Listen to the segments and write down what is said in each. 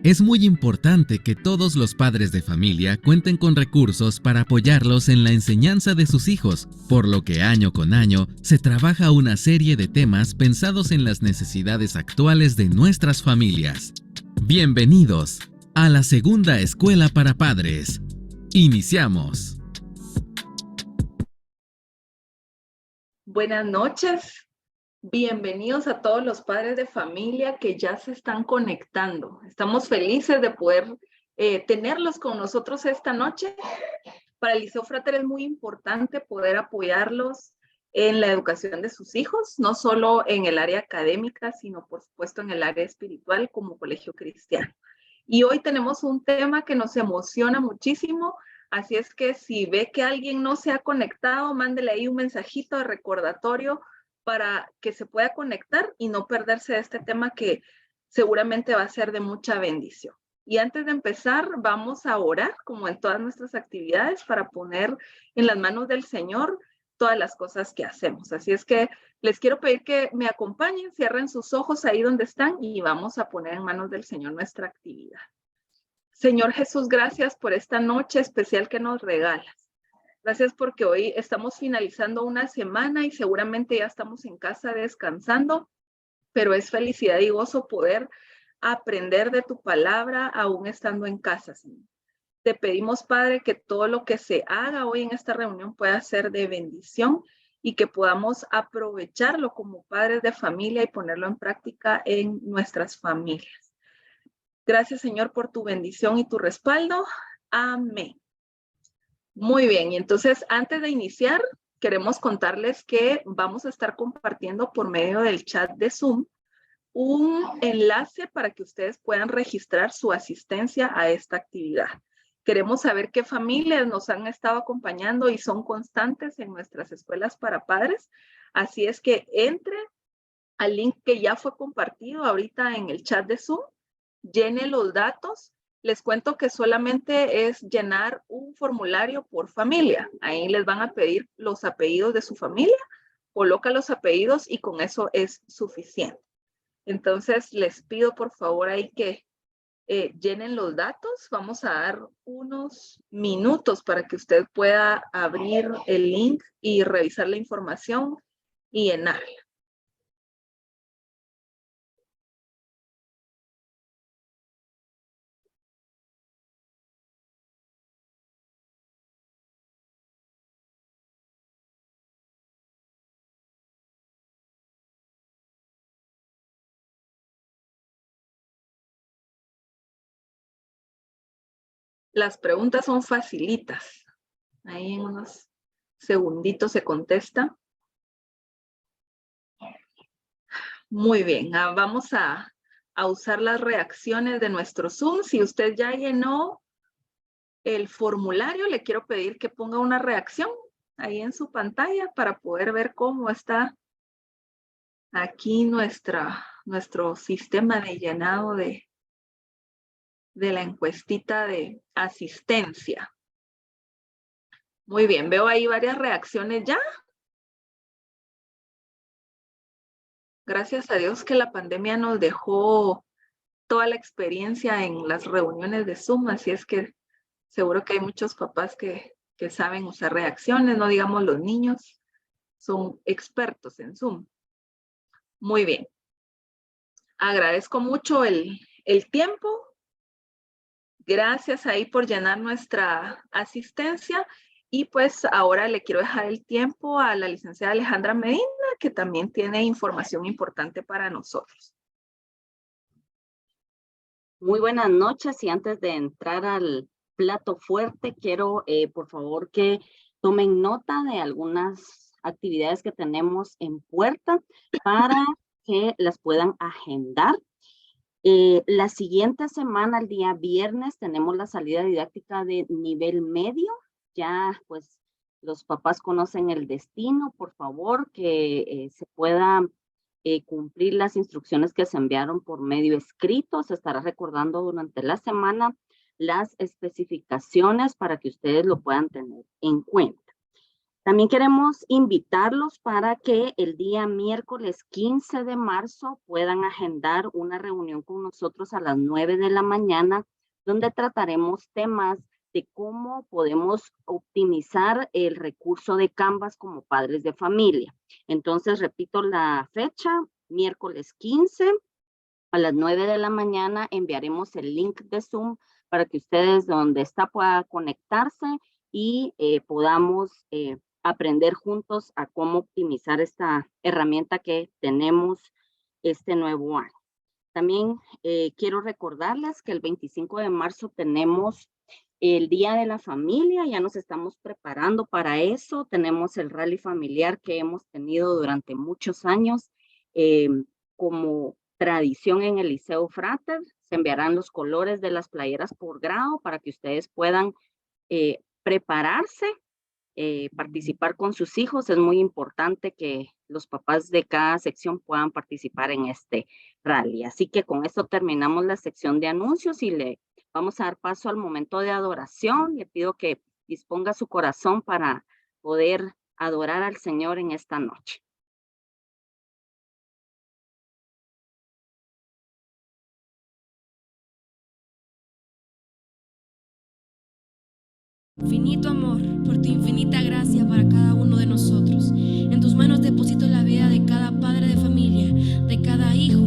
Es muy importante que todos los padres de familia cuenten con recursos para apoyarlos en la enseñanza de sus hijos, por lo que año con año se trabaja una serie de temas pensados en las necesidades actuales de nuestras familias. Bienvenidos a la segunda escuela para padres. Iniciamos. Buenas noches. Bienvenidos a todos los padres de familia que ya se están conectando. Estamos felices de poder tenerlos con nosotros esta noche. Para el Liceo Frater es muy importante poder apoyarlos en la educación de sus hijos, no solo en el área académica, sino por supuesto en el área espiritual como colegio cristiano. Y hoy tenemos un tema que nos emociona muchísimo, así es que si ve que alguien no se ha conectado, mándele ahí un mensajito de recordatorio para que se pueda conectar y no perderse de este tema que seguramente va a ser de mucha bendición. Y antes de empezar, vamos a orar, como en todas nuestras actividades, para poner en las manos del Señor todas las cosas que hacemos. Así es que les quiero pedir que me acompañen, cierren sus ojos ahí donde están y vamos a poner en manos del Señor nuestra actividad. Señor Jesús, gracias por esta noche especial que nos regalas. Gracias porque hoy estamos finalizando una semana y seguramente ya estamos en casa descansando, pero es felicidad y gozo poder aprender de tu palabra aún estando en casa, Señor. Te pedimos, Padre, que todo lo que se haga hoy en esta reunión pueda ser de bendición y que podamos aprovecharlo como padres de familia y ponerlo en práctica en nuestras familias. Gracias, Señor, por tu bendición y tu respaldo. Amén. Muy bien, y entonces antes de iniciar, queremos contarles que vamos a estar compartiendo por medio del chat de Zoom un enlace para que ustedes puedan registrar su asistencia a esta actividad. Queremos saber qué familias nos han estado acompañando y son constantes en nuestras escuelas para padres. Así es que entre al link que ya fue compartido ahorita en el chat de Zoom, llene los datos. Les cuento que solamente es llenar un formulario por familia. Ahí les van a pedir los apellidos de su familia, coloca los apellidos y con eso es suficiente. Entonces, les pido por favor ahí que llenen los datos. Vamos a dar unos minutos para que usted pueda abrir el link y revisar la información y llenarla. Las preguntas son facilitas. Ahí en unos segunditos se contesta. Muy bien, vamos a usar las reacciones de nuestro Zoom. Si usted ya llenó el formulario, le quiero pedir que ponga una reacción ahí en su pantalla para poder ver cómo está aquí nuestro sistema de llenado de la encuestita de asistencia. Muy bien, veo ahí varias reacciones ya. Gracias a Dios que la pandemia nos dejó toda la experiencia en las reuniones de Zoom, así es que seguro que hay muchos papás que saben usar reacciones, no digamos los niños, son expertos en Zoom. Muy bien. Agradezco mucho el tiempo. Gracias ahí por llenar nuestra asistencia. Y pues ahora le quiero dejar el tiempo a la licenciada Alejandra Medina, que también tiene información importante para nosotros. Muy buenas noches y antes de entrar al plato fuerte, quiero por favor que tomen nota de algunas actividades que tenemos en puerta para que las puedan agendar. La siguiente semana, el día viernes, tenemos la salida didáctica de nivel medio. Ya pues los papás conocen el destino, por favor, que se pueda cumplir las instrucciones que se enviaron por medio escrito. Se estará recordando durante la semana las especificaciones para que ustedes lo puedan tener en cuenta. También queremos invitarlos para que el día miércoles 15 de marzo puedan agendar una reunión con nosotros a las 9 de la mañana, donde trataremos temas de cómo podemos optimizar el recurso de Canvas como padres de familia. Entonces, repito la fecha, miércoles 15 a las 9 de la mañana enviaremos el link de Zoom para que ustedes donde está puedan conectarse y podamos aprender juntos a cómo optimizar esta herramienta que tenemos este nuevo año. También quiero recordarles que el 25 de marzo tenemos el Día de la Familia, ya nos estamos preparando para eso. Tenemos el rally familiar que hemos tenido durante muchos años como tradición en el Liceo Frater. Se enviarán los colores de las playeras por grado para que ustedes puedan prepararse, participar con sus hijos. Es muy importante que los papás de cada sección puedan participar en este rally. Así que con esto terminamos la sección de anuncios y le vamos a dar paso al momento de adoración. Le pido que disponga su corazón para poder adorar al Señor en esta noche. Infinito amor, por tu infinita gracia para cada uno de nosotros. En tus manos deposito la vida de cada padre de familia, de cada hijo,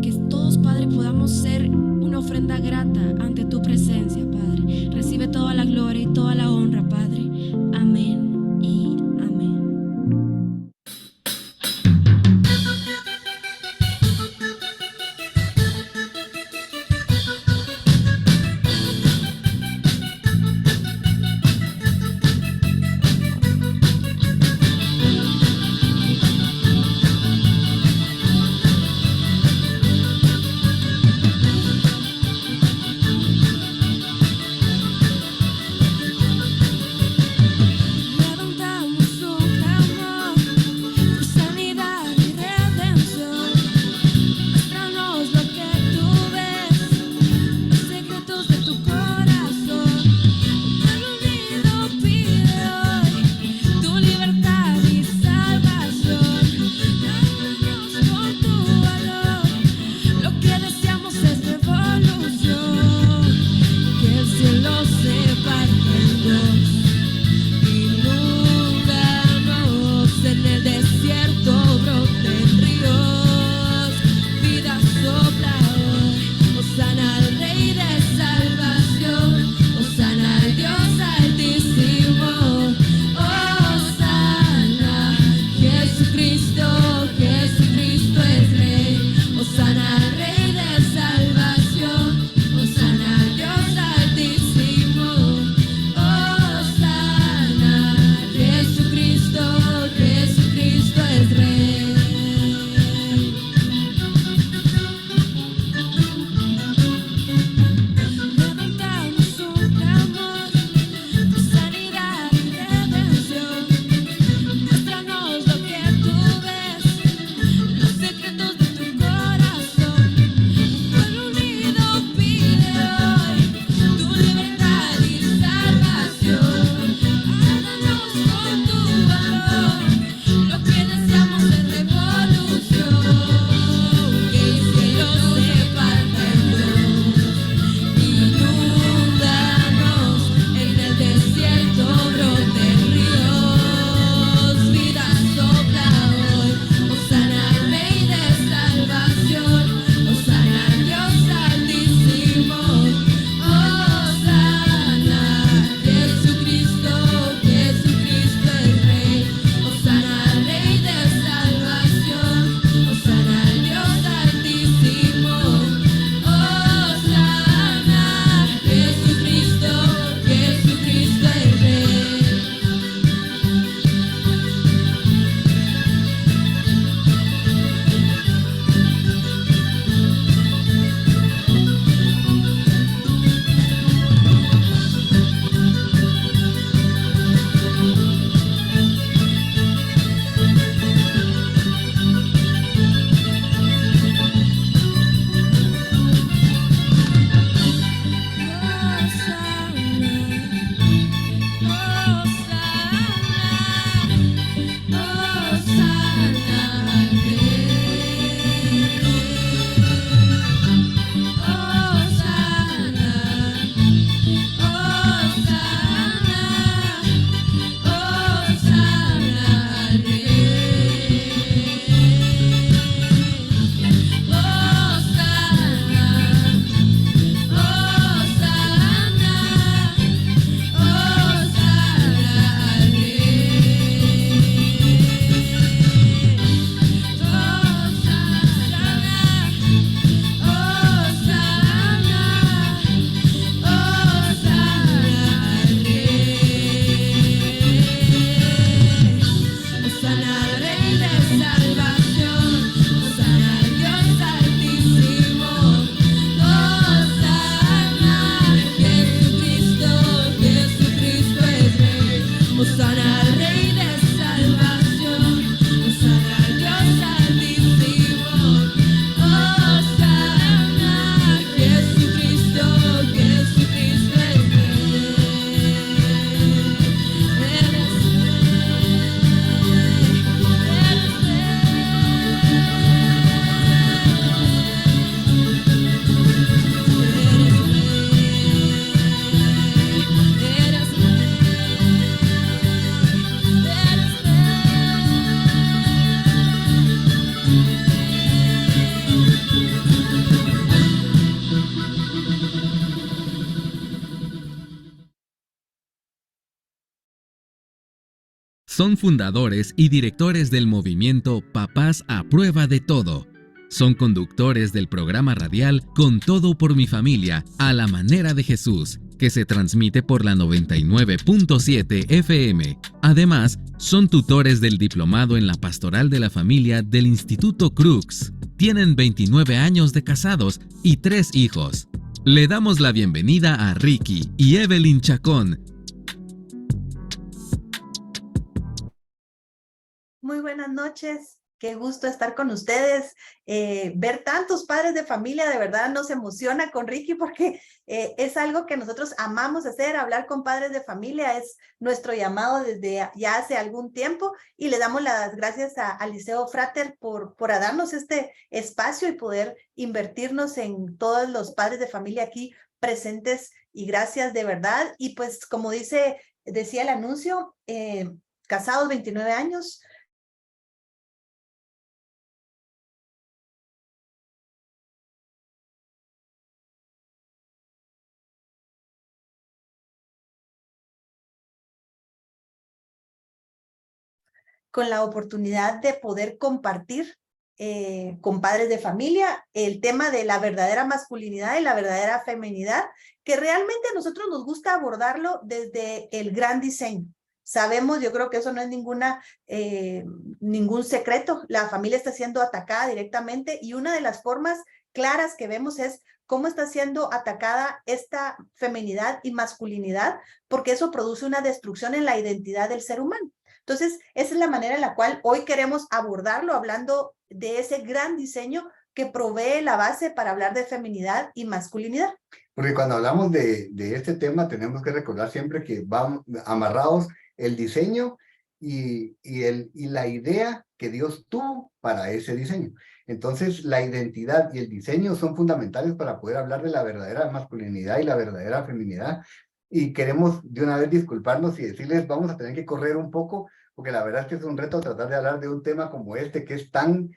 que todos, Padre, podamos ser una ofrenda grata ante tu presencia, Padre. Recibe toda la gloria y toda la honra, Padre. Amén y amén. Son fundadores y directores del movimiento Papás a Prueba de Todo. Son conductores del programa radial Con Todo por mi Familia, a la manera de Jesús, que se transmite por la 99.7 FM. Además, son tutores del Diplomado en la Pastoral de la Familia del Instituto Crux. Tienen 29 años de casados y 3 hijos. Le damos la bienvenida a Ricky y Evelyn Chacón. Muy buenas noches, qué gusto estar con ustedes. Ver tantos padres de familia de verdad nos emociona con Ricky porque es algo que nosotros amamos hacer, hablar con padres de familia es nuestro llamado desde ya hace algún tiempo y le damos las gracias al Liceo Frater por darnos este espacio y poder invertirnos en todos los padres de familia aquí presentes y gracias de verdad. Y pues como decía el anuncio, casados 29 años, con la oportunidad de poder compartir con padres de familia el tema de la verdadera masculinidad y la verdadera feminidad, que realmente a nosotros nos gusta abordarlo desde el gran diseño. Sabemos, yo creo que eso no es ningún secreto, la familia está siendo atacada directamente y una de las formas claras que vemos es cómo está siendo atacada esta feminidad y masculinidad, porque eso produce una destrucción en la identidad del ser humano. Entonces, esa es la manera en la cual hoy queremos abordarlo, hablando de ese gran diseño que provee la base para hablar de feminidad y masculinidad. Porque cuando hablamos de este tema tenemos que recordar siempre que van amarrados el diseño y la idea que Dios tuvo para ese diseño. Entonces, la identidad y el diseño son fundamentales para poder hablar de la verdadera masculinidad y la verdadera feminidad. Y queremos de una vez disculparnos y decirles, vamos a tener que correr un poco, porque la verdad es que es un reto tratar de hablar de un tema como este, que es tan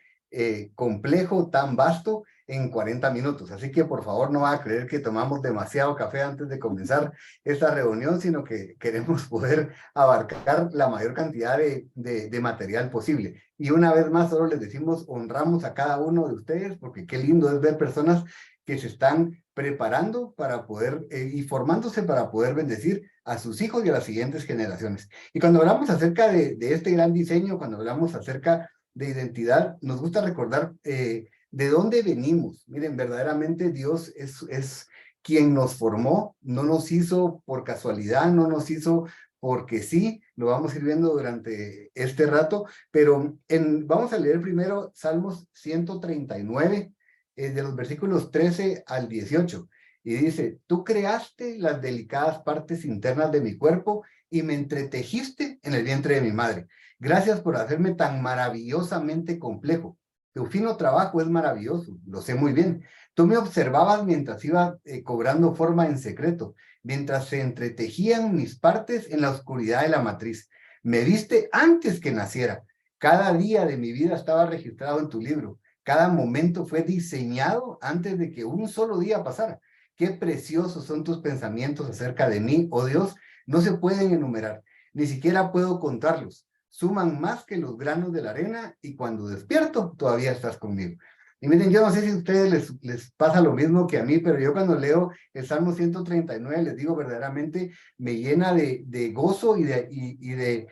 complejo, tan vasto, en 40 minutos. Así que por favor no va a creer que tomamos demasiado café antes de comenzar esta reunión, sino que queremos poder abarcar la mayor cantidad de material posible. Y una vez más, solo les decimos, honramos a cada uno de ustedes, porque qué lindo es ver personas que se están preparando para poder y formándose para poder bendecir a sus hijos y a las siguientes generaciones. Y cuando hablamos acerca de este gran diseño, cuando hablamos acerca de identidad, nos gusta recordar de dónde venimos. Miren, verdaderamente Dios es quien nos formó, no nos hizo por casualidad, no nos hizo porque sí, lo vamos a ir viendo durante este rato, pero vamos a leer primero Salmos 139, de los versículos 13 al 18, y dice, tú creaste las delicadas partes internas de mi cuerpo y me entretejiste en el vientre de mi madre. Gracias por hacerme tan maravillosamente complejo. Tu fino trabajo es maravilloso, lo sé muy bien. Tú me observabas mientras iba cobrando forma en secreto, mientras se entretejían mis partes en la oscuridad de la matriz. Me viste antes que naciera. Cada día de mi vida estaba registrado en tu libro. Cada momento fue diseñado antes de que un solo día pasara. Qué preciosos son tus pensamientos acerca de mí, oh Dios, no se pueden enumerar, ni siquiera puedo contarlos. Suman más que los granos de la arena y cuando despierto todavía estás conmigo. Y miren, yo no sé si a ustedes les pasa lo mismo que a mí, pero yo cuando leo el Salmo 139, les digo verdaderamente, me llena de gozo y de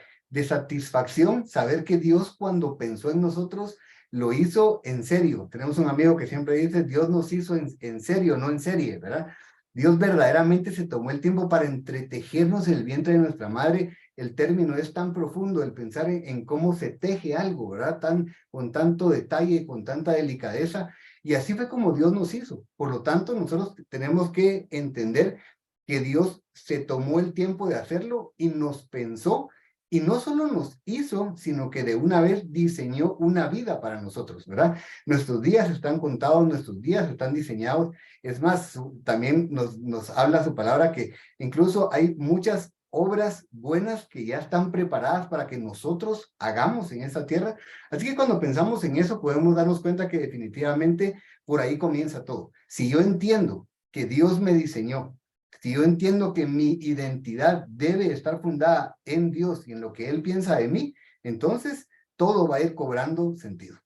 satisfacción saber que Dios cuando pensó en nosotros, lo hizo en serio. Tenemos un amigo que siempre dice, Dios nos hizo en serio, no en serie, ¿verdad? Dios verdaderamente se tomó el tiempo para entretejernos en el vientre de nuestra madre. El término es tan profundo, el pensar en cómo se teje algo, ¿verdad? Con tanto detalle, con tanta delicadeza. Y así fue como Dios nos hizo. Por lo tanto, nosotros tenemos que entender que Dios se tomó el tiempo de hacerlo y nos pensó. Y no solo nos hizo, sino que de una vez diseñó una vida para nosotros, ¿verdad? Nuestros días están contados, nuestros días están diseñados. Es más, también nos habla su palabra que incluso hay muchas obras buenas que ya están preparadas para que nosotros hagamos en esta tierra. Así que cuando pensamos en eso, podemos darnos cuenta que definitivamente por ahí comienza todo. Si yo entiendo que Dios me diseñó Si yo entiendo que mi identidad debe estar fundada en Dios y en lo que Él piensa de mí, entonces todo va a ir cobrando sentido.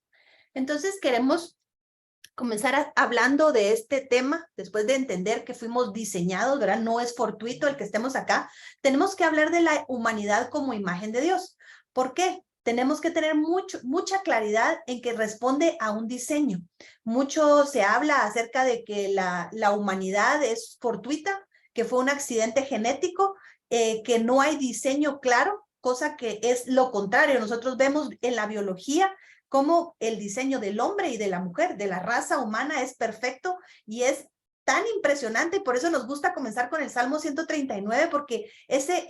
Entonces queremos comenzar hablando de este tema, después de entender que fuimos diseñados, ¿verdad? No es fortuito el que estemos acá. Tenemos que hablar de la humanidad como imagen de Dios. ¿Por qué? Tenemos que tener mucha claridad en que responde a un diseño. Mucho se habla acerca de que la humanidad es fortuita, que fue un accidente genético, que no hay diseño claro, cosa que es lo contrario. Nosotros vemos en la biología cómo el diseño del hombre y de la mujer, de la raza humana, es perfecto y es tan impresionante, y por eso nos gusta comenzar con el Salmo 139, porque ese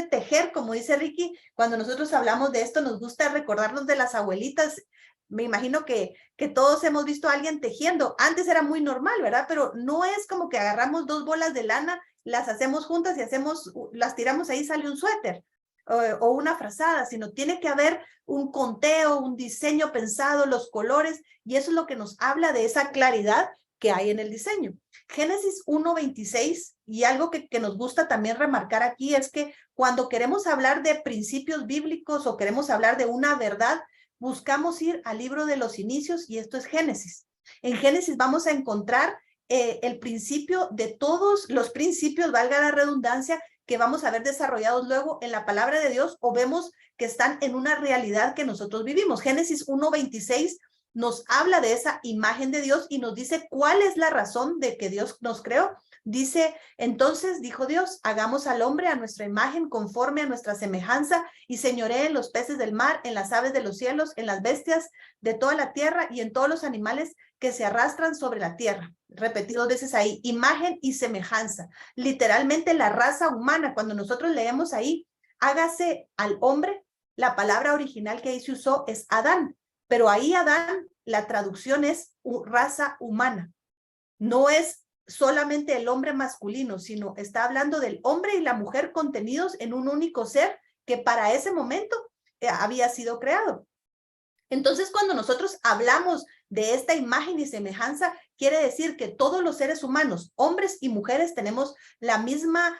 tejer, como dice Ricky, cuando nosotros hablamos de esto, nos gusta recordarnos de las abuelitas. Me imagino que todos hemos visto a alguien tejiendo. Antes era muy normal, ¿verdad? Pero no es como que agarramos 2 bolas de lana, las hacemos juntas y las tiramos ahí, sale un suéter o una frazada, sino tiene que haber un conteo, un diseño pensado, los colores, y eso es lo que nos habla de esa claridad que hay en el diseño. Génesis 1:26, y algo que nos gusta también remarcar aquí es que cuando queremos hablar de principios bíblicos o queremos hablar de una verdad, buscamos ir al libro de los inicios, y esto es Génesis. En Génesis vamos a encontrar el principio de todos los principios, valga la redundancia, que vamos a ver desarrollados luego en la palabra de Dios, o vemos que están en una realidad que nosotros vivimos. Génesis 1:26 nos habla de esa imagen de Dios y nos dice cuál es la razón de que Dios nos creó. Dice, entonces dijo Dios, hagamos al hombre a nuestra imagen, conforme a nuestra semejanza, y señoree en los peces del mar, en las aves de los cielos, en las bestias de toda la tierra y en todos los animales que se arrastran sobre la tierra. Repetido 2 veces ahí, imagen y semejanza. Literalmente la raza humana, cuando nosotros leemos ahí, hágase al hombre, la palabra original que ahí se usó es Adán, pero ahí Adán, la traducción es raza humana. No es solamente el hombre masculino, sino está hablando del hombre y la mujer contenidos en un único ser que para ese momento había sido creado. Entonces, cuando nosotros hablamos de esta imagen y semejanza, quiere decir que todos los seres humanos, hombres y mujeres, tenemos la misma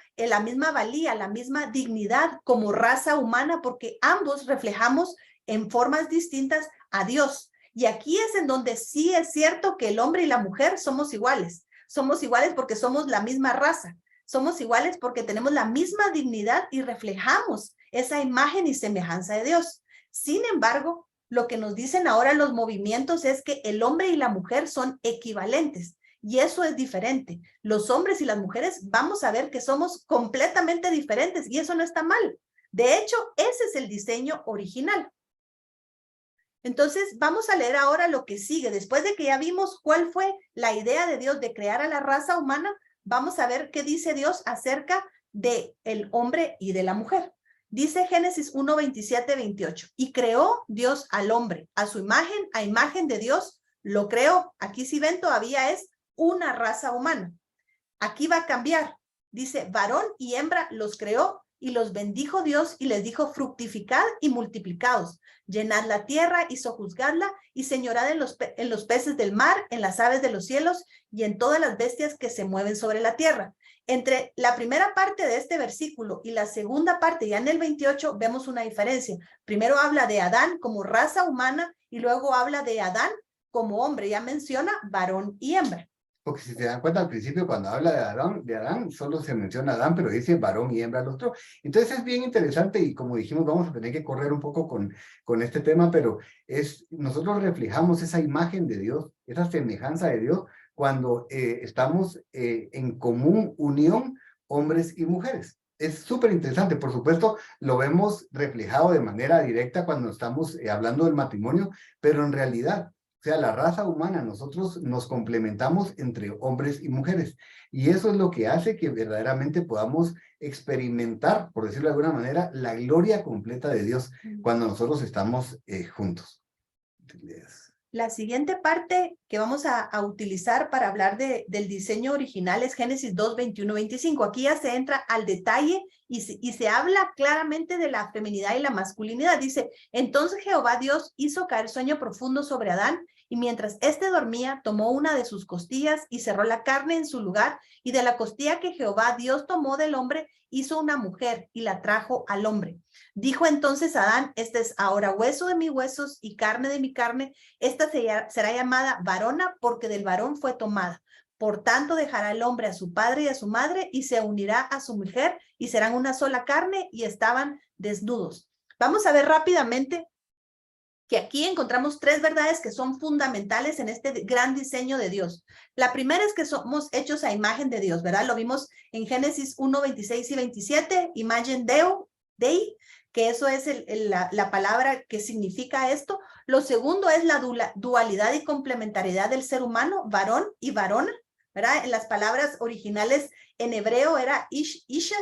valía, la misma dignidad como raza humana, porque ambos reflejamos en formas distintas a Dios. Y aquí es en donde sí es cierto que el hombre y la mujer somos iguales. Somos iguales porque somos la misma raza. Somos iguales porque tenemos la misma dignidad y reflejamos esa imagen y semejanza de Dios. Sin embargo, lo que nos dicen ahora los movimientos es que el hombre y la mujer son equivalentes, y eso es diferente. Los hombres y las mujeres vamos a ver que somos completamente diferentes, y eso no está mal. De hecho, ese es el diseño original. Entonces, vamos a leer ahora lo que sigue. Después de que ya vimos cuál fue la idea de Dios de crear a la raza humana, vamos a ver qué dice Dios acerca del hombre y de la mujer. Dice Génesis 1:27-28, y creó Dios al hombre, a su imagen, a imagen de Dios, lo creó. Aquí si ven todavía es una raza humana. Aquí va a cambiar. Dice, varón y hembra los creó, y los bendijo Dios y les dijo, fructificad y multiplicaos, llenad la tierra y sojuzgadla, y señorad en los peces del mar, en las aves de los cielos y en todas las bestias que se mueven sobre la tierra. Entre la primera parte de este versículo y la segunda parte, ya en el 28, vemos una diferencia. Primero habla de Adán como raza humana y luego habla de Adán como hombre. Ya menciona varón y hembra. Porque si se dan cuenta al principio, cuando habla de Adán, solo se menciona Adán, pero dice varón y hembra los dos. Entonces es bien interesante, y como dijimos, vamos a tener que correr un poco con este tema, pero nosotros reflejamos esa imagen de Dios, esa semejanza de Dios, cuando estamos en común unión, hombres y mujeres. Es súper interesante. Por supuesto, lo vemos reflejado de manera directa cuando estamos hablando del matrimonio, pero en realidad, o sea, la raza humana, nosotros nos complementamos entre hombres y mujeres. Y eso es lo que hace que verdaderamente podamos experimentar, por decirlo de alguna manera, la gloria completa de Dios cuando nosotros estamos juntos. La siguiente parte que vamos a utilizar para hablar del diseño original es Génesis 2:21-25. Aquí ya se entra al detalle y se habla claramente de la feminidad y la masculinidad. Dice, entonces Jehová Dios hizo caer sueño profundo sobre Adán, Y mientras éste dormía, tomó una de sus costillas y cerró la carne en su lugar, y de la costilla que Jehová Dios tomó del hombre, hizo una mujer y la trajo al hombre. Dijo entonces Adán, este es ahora hueso de mis huesos y carne de mi carne, esta será llamada varona porque del varón fue tomada. Por tanto, dejará el hombre a su padre y a su madre y se unirá a su mujer y serán una sola carne y estaban desnudos. Vamos a ver rápidamente que aquí encontramos tres verdades que son fundamentales en este gran diseño de Dios. La primera es que somos hechos a imagen de Dios, ¿verdad? Lo vimos en Génesis 1, 26 y 27, imagen Dei, que eso es la palabra que significa esto. Lo segundo es la dualidad y complementariedad del ser humano, varón y varona, ¿verdad? En las palabras originales en hebreo era isha,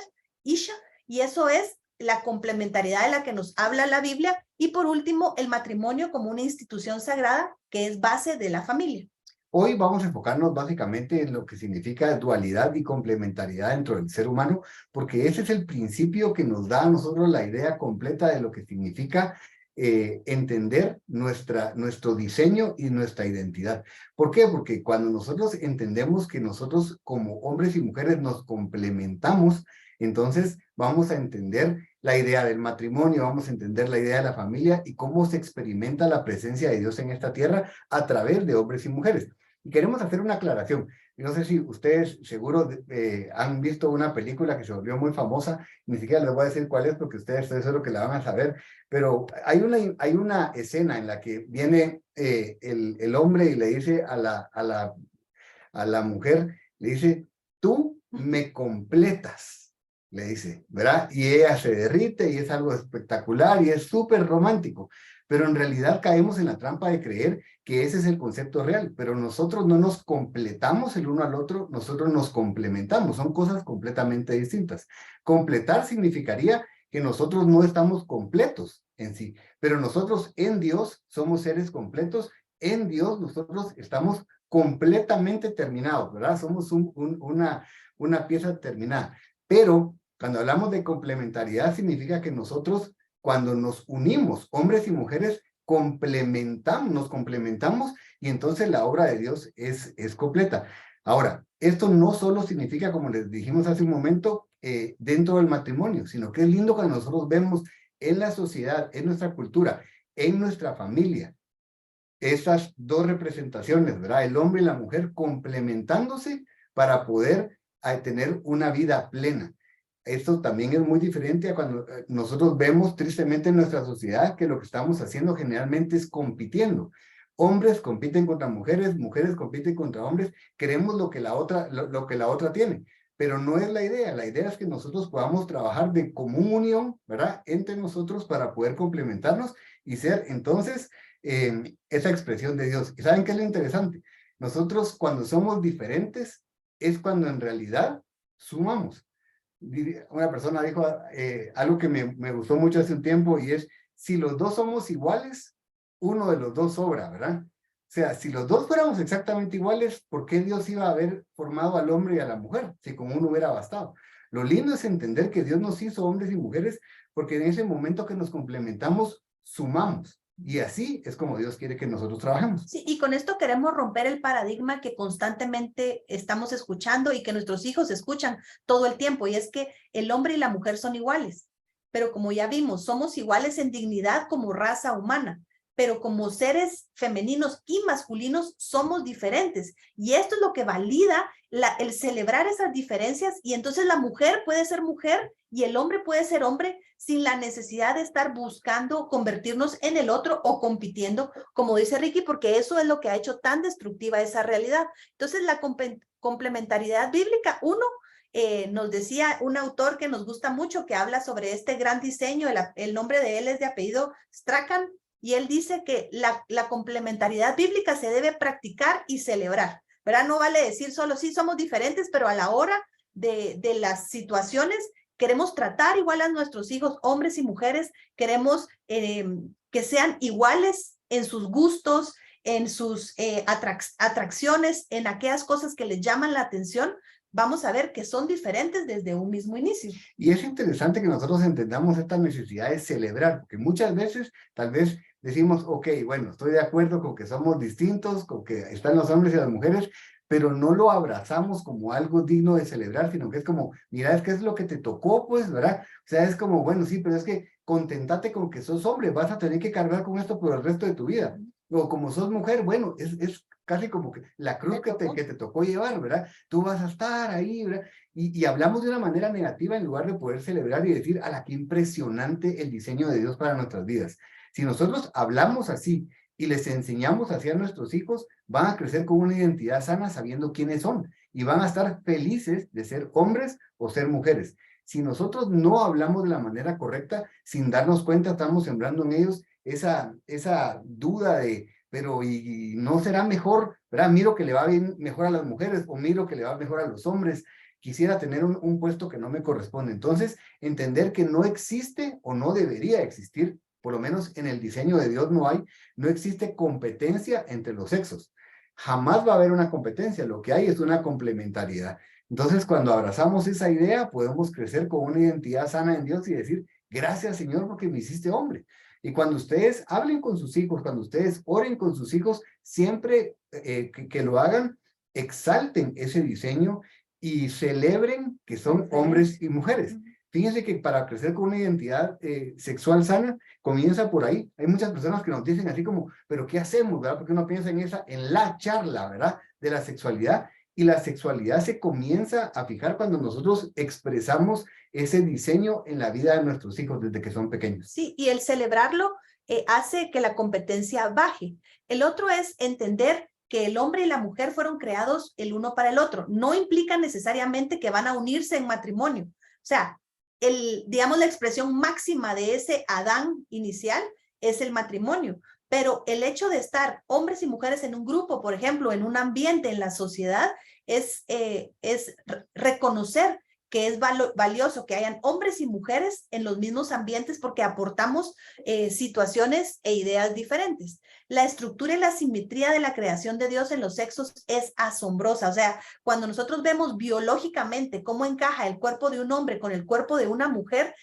y eso es la complementariedad de la que nos habla la Biblia. Y por último, el matrimonio como una institución sagrada que es base de la familia. Hoy vamos a enfocarnos básicamente en lo que significa dualidad y complementariedad dentro del ser humano, porque ese es el principio que nos da a nosotros la idea completa de lo que significa entender nuestro diseño y nuestra identidad. ¿Por qué? Porque cuando nosotros entendemos que nosotros como hombres y mujeres nos complementamos, entonces vamos a entender la idea del matrimonio, vamos a entender la idea de la familia y cómo se experimenta la presencia de Dios en esta tierra a través de hombres y mujeres. Y queremos hacer una aclaración. No sé si ustedes seguro han visto una película que se volvió muy famosa, ni siquiera les voy a decir cuál es porque ustedes estoy seguro que la van a saber, pero hay una escena en la que viene el hombre y le dice a la mujer, le dice, tú me completas. Le dice, ¿verdad? Y ella se derrite y es algo espectacular y es súper romántico. Pero en realidad caemos en la trampa de creer que ese es el concepto real. Pero nosotros no nos completamos el uno al otro, nosotros nos complementamos. Son cosas completamente distintas. Completar significaría que nosotros no estamos completos en sí. Pero nosotros en Dios somos seres completos. En Dios nosotros estamos completamente terminados, ¿verdad? Somos una pieza terminada. Pero cuando hablamos de complementariedad, significa que nosotros, cuando nos unimos, hombres y mujeres, nos complementamos y entonces la obra de Dios es completa. Ahora, esto no solo significa, como les dijimos hace un momento, dentro del matrimonio, sino que es lindo cuando nosotros vemos en la sociedad, en nuestra cultura, en nuestra familia, esas dos representaciones, ¿verdad? El hombre y la mujer complementándose para poder tener una vida plena. Esto también es muy diferente a cuando nosotros vemos tristemente en nuestra sociedad que lo que estamos haciendo generalmente es compitiendo. Hombres compiten contra mujeres, mujeres compiten contra hombres, queremos lo que la otra tiene, pero no es la idea es que nosotros podamos trabajar de común unión, ¿verdad? Entre nosotros para poder complementarnos y ser entonces esa expresión de Dios. ¿Y saben qué es lo interesante? Nosotros cuando somos diferentes es cuando en realidad sumamos. Una persona dijo algo que me gustó mucho hace un tiempo y es, si los dos somos iguales, uno de los dos sobra, ¿verdad? O sea, si los dos fuéramos exactamente iguales, ¿por qué Dios iba a haber formado al hombre y a la mujer? Si con uno hubiera bastado. Lo lindo es entender que Dios nos hizo hombres y mujeres porque en ese momento que nos complementamos, sumamos. Y así es como Dios quiere que nosotros trabajemos. Sí, y con esto queremos romper el paradigma que constantemente estamos escuchando y que nuestros hijos escuchan todo el tiempo, y es que el hombre y la mujer son iguales. Pero como ya vimos, somos iguales en dignidad como raza humana, pero como seres femeninos y masculinos somos diferentes. Y esto es lo que valida el celebrar esas diferencias, y entonces la mujer puede ser mujer y el hombre puede ser hombre sin la necesidad de estar buscando convertirnos en el otro o compitiendo, como dice Ricky, porque eso es lo que ha hecho tan destructiva esa realidad. Entonces la complementariedad bíblica, nos decía un autor que nos gusta mucho, que habla sobre este gran diseño, el nombre de él es de apellido Strachan, y él dice que la complementariedad bíblica se debe practicar y celebrar, ¿verdad? No vale decir solo sí somos diferentes, pero a la hora de las situaciones queremos tratar igual a nuestros hijos, hombres y mujeres, queremos que sean iguales en sus gustos, en sus atracciones, en aquellas cosas que les llaman la atención. Vamos a ver que son diferentes desde un mismo inicio. Y es interesante que nosotros entendamos esta necesidad de celebrar, porque muchas veces tal vez decimos, ok, bueno, estoy de acuerdo con que somos distintos, con que están los hombres y las mujeres, pero no lo abrazamos como algo digno de celebrar, sino que es como, mira, es que es lo que te tocó, pues, ¿verdad? O sea, es como, bueno, sí, pero es que contentate con que sos hombre, vas a tener que cargar con esto por el resto de tu vida. O como sos mujer, bueno, es casi como que la cruz que te tocó llevar, ¿verdad? Tú vas a estar ahí, ¿verdad? Y hablamos de una manera negativa en lugar de poder celebrar y decir, ala, qué impresionante el diseño de Dios para nuestras vidas. Si nosotros hablamos así y les enseñamos así a nuestros hijos, van a crecer con una identidad sana sabiendo quiénes son y van a estar felices de ser hombres o ser mujeres. Si nosotros no hablamos de la manera correcta, sin darnos cuenta, estamos sembrando en ellos esa duda de, pero ¿y no será mejor? ¿Verdad? Miro que le va bien mejor a las mujeres o miro que le va mejor a los hombres. Quisiera tener un puesto que no me corresponde. Entonces, entender que no existe o no debería existir, por lo menos en el diseño de Dios no existe competencia entre los sexos. Jamás va a haber una competencia, lo que hay es una complementariedad. Entonces, cuando abrazamos esa idea, podemos crecer con una identidad sana en Dios y decir, gracias Señor porque me hiciste hombre. Y cuando ustedes hablen con sus hijos, cuando ustedes oren con sus hijos, siempre que lo hagan, exalten ese diseño y celebren que son hombres y mujeres. Fíjense que para crecer con una identidad sexual sana, comienza por ahí. Hay muchas personas que nos dicen así como, pero ¿qué hacemos, verdad? Porque uno piensa en la charla, ¿verdad? De la sexualidad. Y la sexualidad se comienza a fijar cuando nosotros expresamos ese diseño en la vida de nuestros hijos desde que son pequeños. Sí, y el celebrarlo hace que la competencia baje. El otro es entender que el hombre y la mujer fueron creados el uno para el otro. No implica necesariamente que van a unirse en matrimonio. O sea, digamos, la expresión máxima de ese Adán inicial es el matrimonio. Pero el hecho de estar hombres y mujeres en un grupo, por ejemplo, en un ambiente, en la sociedad, es reconocer que es valioso que hayan hombres y mujeres en los mismos ambientes porque aportamos situaciones e ideas diferentes. La estructura y la simetría de la creación de Dios en los sexos es asombrosa. O sea, cuando nosotros vemos biológicamente cómo encaja el cuerpo de un hombre con el cuerpo de una mujer,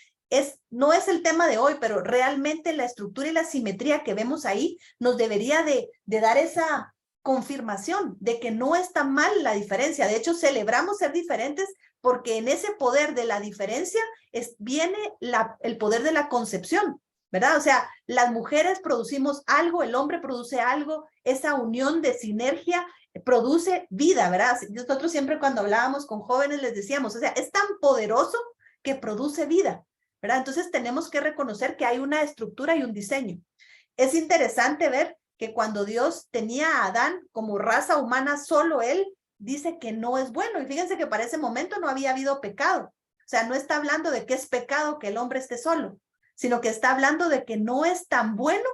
no es el tema de hoy, pero realmente la estructura y la simetría que vemos ahí nos debería de dar esa confirmación de que no está mal la diferencia. De hecho, celebramos ser diferentes porque en ese poder de la diferencia viene el poder de la concepción, ¿verdad? O sea, las mujeres producimos algo, el hombre produce algo, esa unión de sinergia produce vida, ¿verdad? Nosotros siempre cuando hablábamos con jóvenes les decíamos, o sea, es tan poderoso que produce vida, ¿verdad? Entonces tenemos que reconocer que hay una estructura y un diseño. Es interesante ver que cuando Dios tenía a Adán como raza humana, solo él, dice que no es bueno. Y fíjense que para ese momento no había habido pecado. O sea, no está hablando de que es pecado que el hombre esté solo, sino que está hablando de que no es tan bueno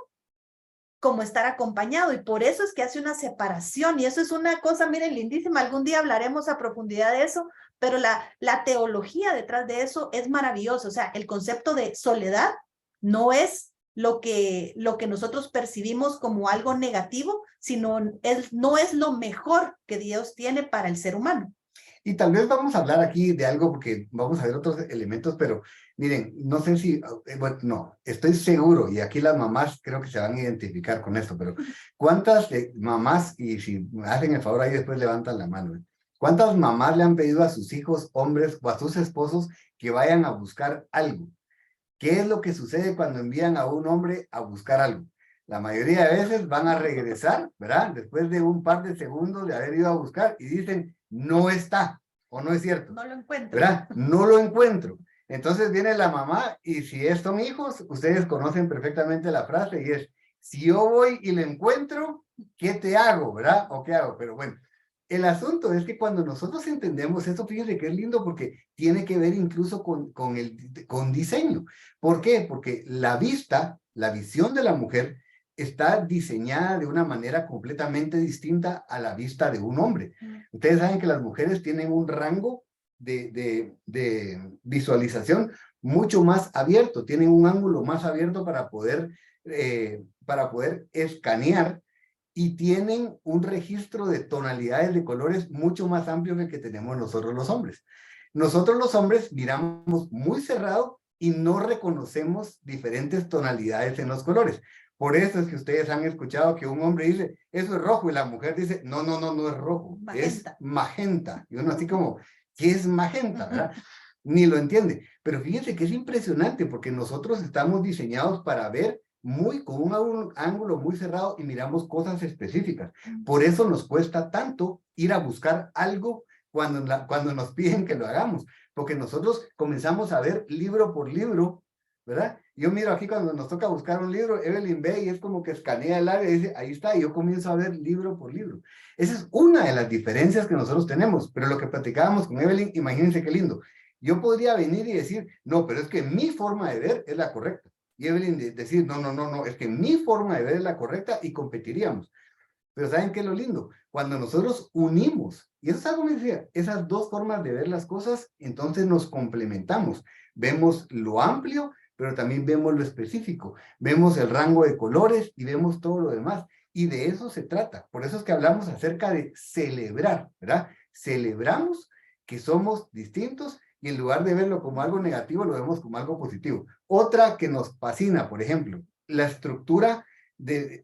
como estar acompañado. Y por eso es que hace una separación. Y eso es una cosa, miren, lindísima. Algún día hablaremos a profundidad de eso, pero la teología detrás de eso es maravillosa. O sea, el concepto de soledad no es lo que nosotros percibimos como algo negativo, sino no es lo mejor que Dios tiene para el ser humano. Y tal vez vamos a hablar aquí de algo porque vamos a ver otros elementos, pero miren, no sé si, bueno, no, estoy seguro, y aquí las mamás creo que se van a identificar con esto, pero ¿cuántas mamás, y si me hacen el favor ahí después levantan la mano, ¿cuántas mamás le han pedido a sus hijos, hombres o a sus esposos que vayan a buscar algo? ¿Qué es lo que sucede cuando envían a un hombre a buscar algo? La mayoría de veces van a regresar, ¿verdad? Después de un par de segundos de haber ido a buscar y dicen, no está, o no es cierto. No lo encuentro. ¿Verdad? No lo encuentro. Entonces viene la mamá y si son hijos, ustedes conocen perfectamente la frase y es, si yo voy y lo encuentro, ¿qué te hago? ¿Verdad? ¿O qué hago? Pero bueno, el asunto es que cuando nosotros entendemos esto, fíjense que es lindo porque tiene que ver incluso con diseño. ¿Por qué? Porque la visión de la mujer está diseñada de una manera completamente distinta a la vista de un hombre. Ustedes saben que las mujeres tienen un rango de visualización mucho más abierto, tienen un ángulo más abierto para poder escanear y tienen un registro de tonalidades de colores mucho más amplio que el que tenemos nosotros los hombres. Nosotros los hombres miramos muy cerrado y no reconocemos diferentes tonalidades en los colores. Por eso es que ustedes han escuchado que un hombre dice, eso es rojo, y la mujer dice, no, no, no, no es rojo, es Magenta. magenta. Y uno así como, ¿qué es magenta? ¿Verdad? Ni lo entiende. Pero fíjense que es impresionante porque nosotros estamos diseñados para ver con un ángulo muy cerrado y miramos cosas específicas. Por eso nos cuesta tanto ir a buscar algo cuando nos piden que lo hagamos, porque nosotros comenzamos a ver libro por libro, ¿verdad? Yo miro aquí cuando nos toca buscar un libro, Evelyn ve y es como que escanea el área y dice, ahí está, y yo comienzo a ver libro por libro. Esa es una de las diferencias que nosotros tenemos, pero lo que platicábamos con Evelyn, imagínense qué lindo. Yo podría venir y decir, no, pero es que mi forma de ver es la correcta. Y Evelyn decir, no, no, no, no, es que mi forma de ver es la correcta y competiríamos. Pero ¿saben qué es lo lindo? Cuando nosotros unimos, y eso es algo que me decía, esas dos formas de ver las cosas, entonces nos complementamos. Vemos lo amplio, pero también vemos lo específico. Vemos el rango de colores y vemos todo lo demás. Y de eso se trata. Por eso es que hablamos acerca de celebrar, ¿verdad? Celebramos que somos distintos y en lugar de verlo como algo negativo, lo vemos como algo positivo. Otra que nos fascina, por ejemplo, la estructura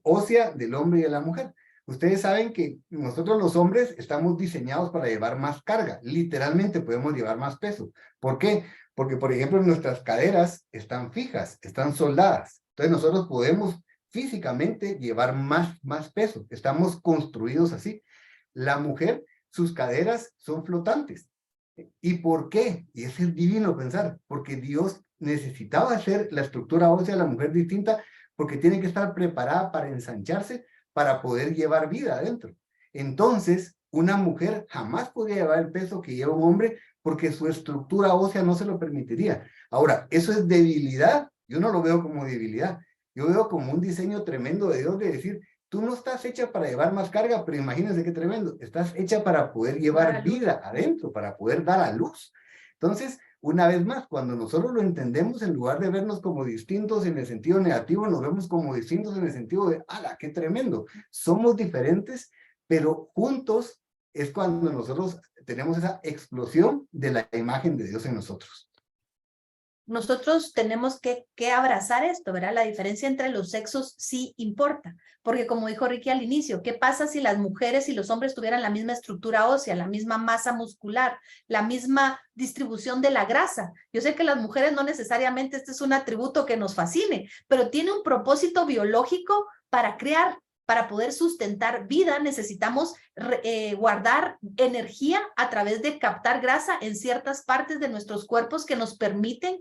ósea del hombre y de la mujer. Ustedes saben que nosotros los hombres estamos diseñados para llevar más carga. Literalmente podemos llevar más peso. ¿Por qué? Porque, por ejemplo, nuestras caderas están fijas, están soldadas. Entonces nosotros podemos físicamente llevar más peso. Estamos construidos así. La mujer, sus caderas son flotantes. ¿Y por qué? Y ese es divino pensar, porque Dios necesitaba hacer la estructura ósea de la mujer distinta porque tiene que estar preparada para ensancharse para poder llevar vida adentro. Entonces, una mujer jamás podría llevar el peso que lleva un hombre porque su estructura ósea no se lo permitiría. Ahora, ¿eso es debilidad? Yo no lo veo como debilidad. Yo veo como un diseño tremendo de Dios de decir, tú no estás hecha para llevar más carga, pero imagínense qué tremendo. Estás hecha para poder llevar vida adentro, para poder dar a luz. Entonces, una vez más, cuando nosotros lo entendemos, en lugar de vernos como distintos en el sentido negativo, nos vemos como distintos en el sentido de, ¡ala, qué tremendo! Somos diferentes, pero juntos es cuando nosotros tenemos esa explosión de la imagen de Dios en nosotros. Nosotros tenemos que abrazar esto, ¿verdad? La diferencia entre los sexos sí importa, porque como dijo Ricky al inicio, ¿qué pasa si las mujeres y los hombres tuvieran la misma estructura ósea, la misma masa muscular, la misma distribución de la grasa? Yo sé que las mujeres no necesariamente este es un atributo que nos fascine, pero tiene un propósito biológico para crear. Para poder sustentar vida necesitamos guardar energía a través de captar grasa en ciertas partes de nuestros cuerpos que nos permiten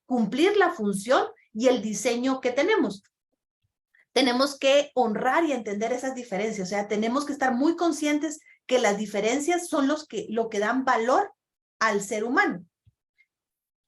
cumplir la función y el diseño que tenemos. Tenemos que honrar y entender esas diferencias, o sea, tenemos que estar muy conscientes que las diferencias son lo que dan valor al ser humano.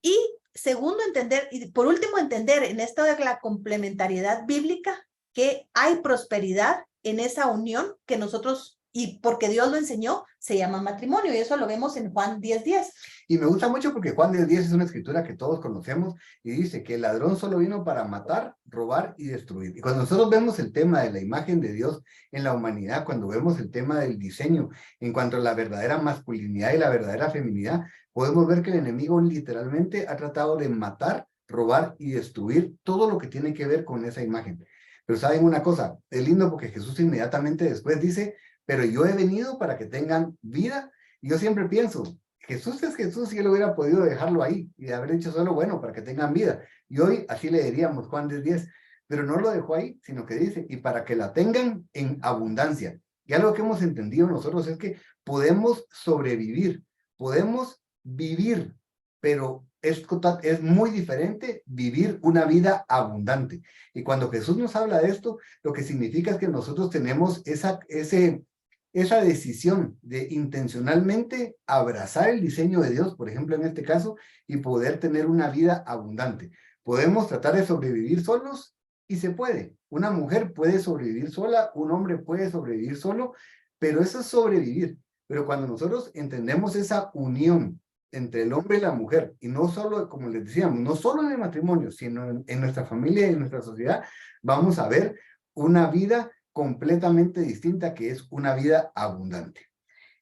Y segundo, entender, y por último, entender en esto de la complementariedad bíblica, que hay prosperidad en esa unión que nosotros, y porque Dios lo enseñó, se llama matrimonio, y eso lo vemos en Juan 10:10. Y me gusta mucho porque Juan 10:10 es una escritura que todos conocemos y dice que el ladrón solo vino para matar, robar y destruir. Y cuando nosotros vemos el tema de la imagen de Dios en la humanidad, cuando vemos el tema del diseño en cuanto a la verdadera masculinidad y la verdadera feminidad, podemos ver que el enemigo literalmente ha tratado de matar, robar y destruir todo lo que tiene que ver con esa imagen. Pero saben una cosa, es lindo porque Jesús inmediatamente después dice, pero yo he venido para que tengan vida. Y yo siempre pienso, Jesús es Jesús y él hubiera podido dejarlo ahí y haber dicho solo, bueno, para que tengan vida. Y hoy así le diríamos Juan 10:10, pero no lo dejó ahí, sino que dice, y para que la tengan en abundancia. Y algo que hemos entendido nosotros es que podemos sobrevivir, podemos vivir, pero es muy diferente vivir una vida abundante. Y cuando Jesús nos habla de esto, lo que significa es que nosotros tenemos esa decisión de intencionalmente abrazar el diseño de Dios, por ejemplo, en este caso, y poder tener una vida abundante. Podemos tratar de sobrevivir solos y se puede. Una mujer puede sobrevivir sola, un hombre puede sobrevivir solo, pero eso es sobrevivir. Pero cuando nosotros entendemos esa unión entre el hombre y la mujer, y no solo, como les decíamos, no solo en el matrimonio, sino en nuestra familia y en nuestra sociedad, vamos a ver una vida completamente distinta, que es una vida abundante.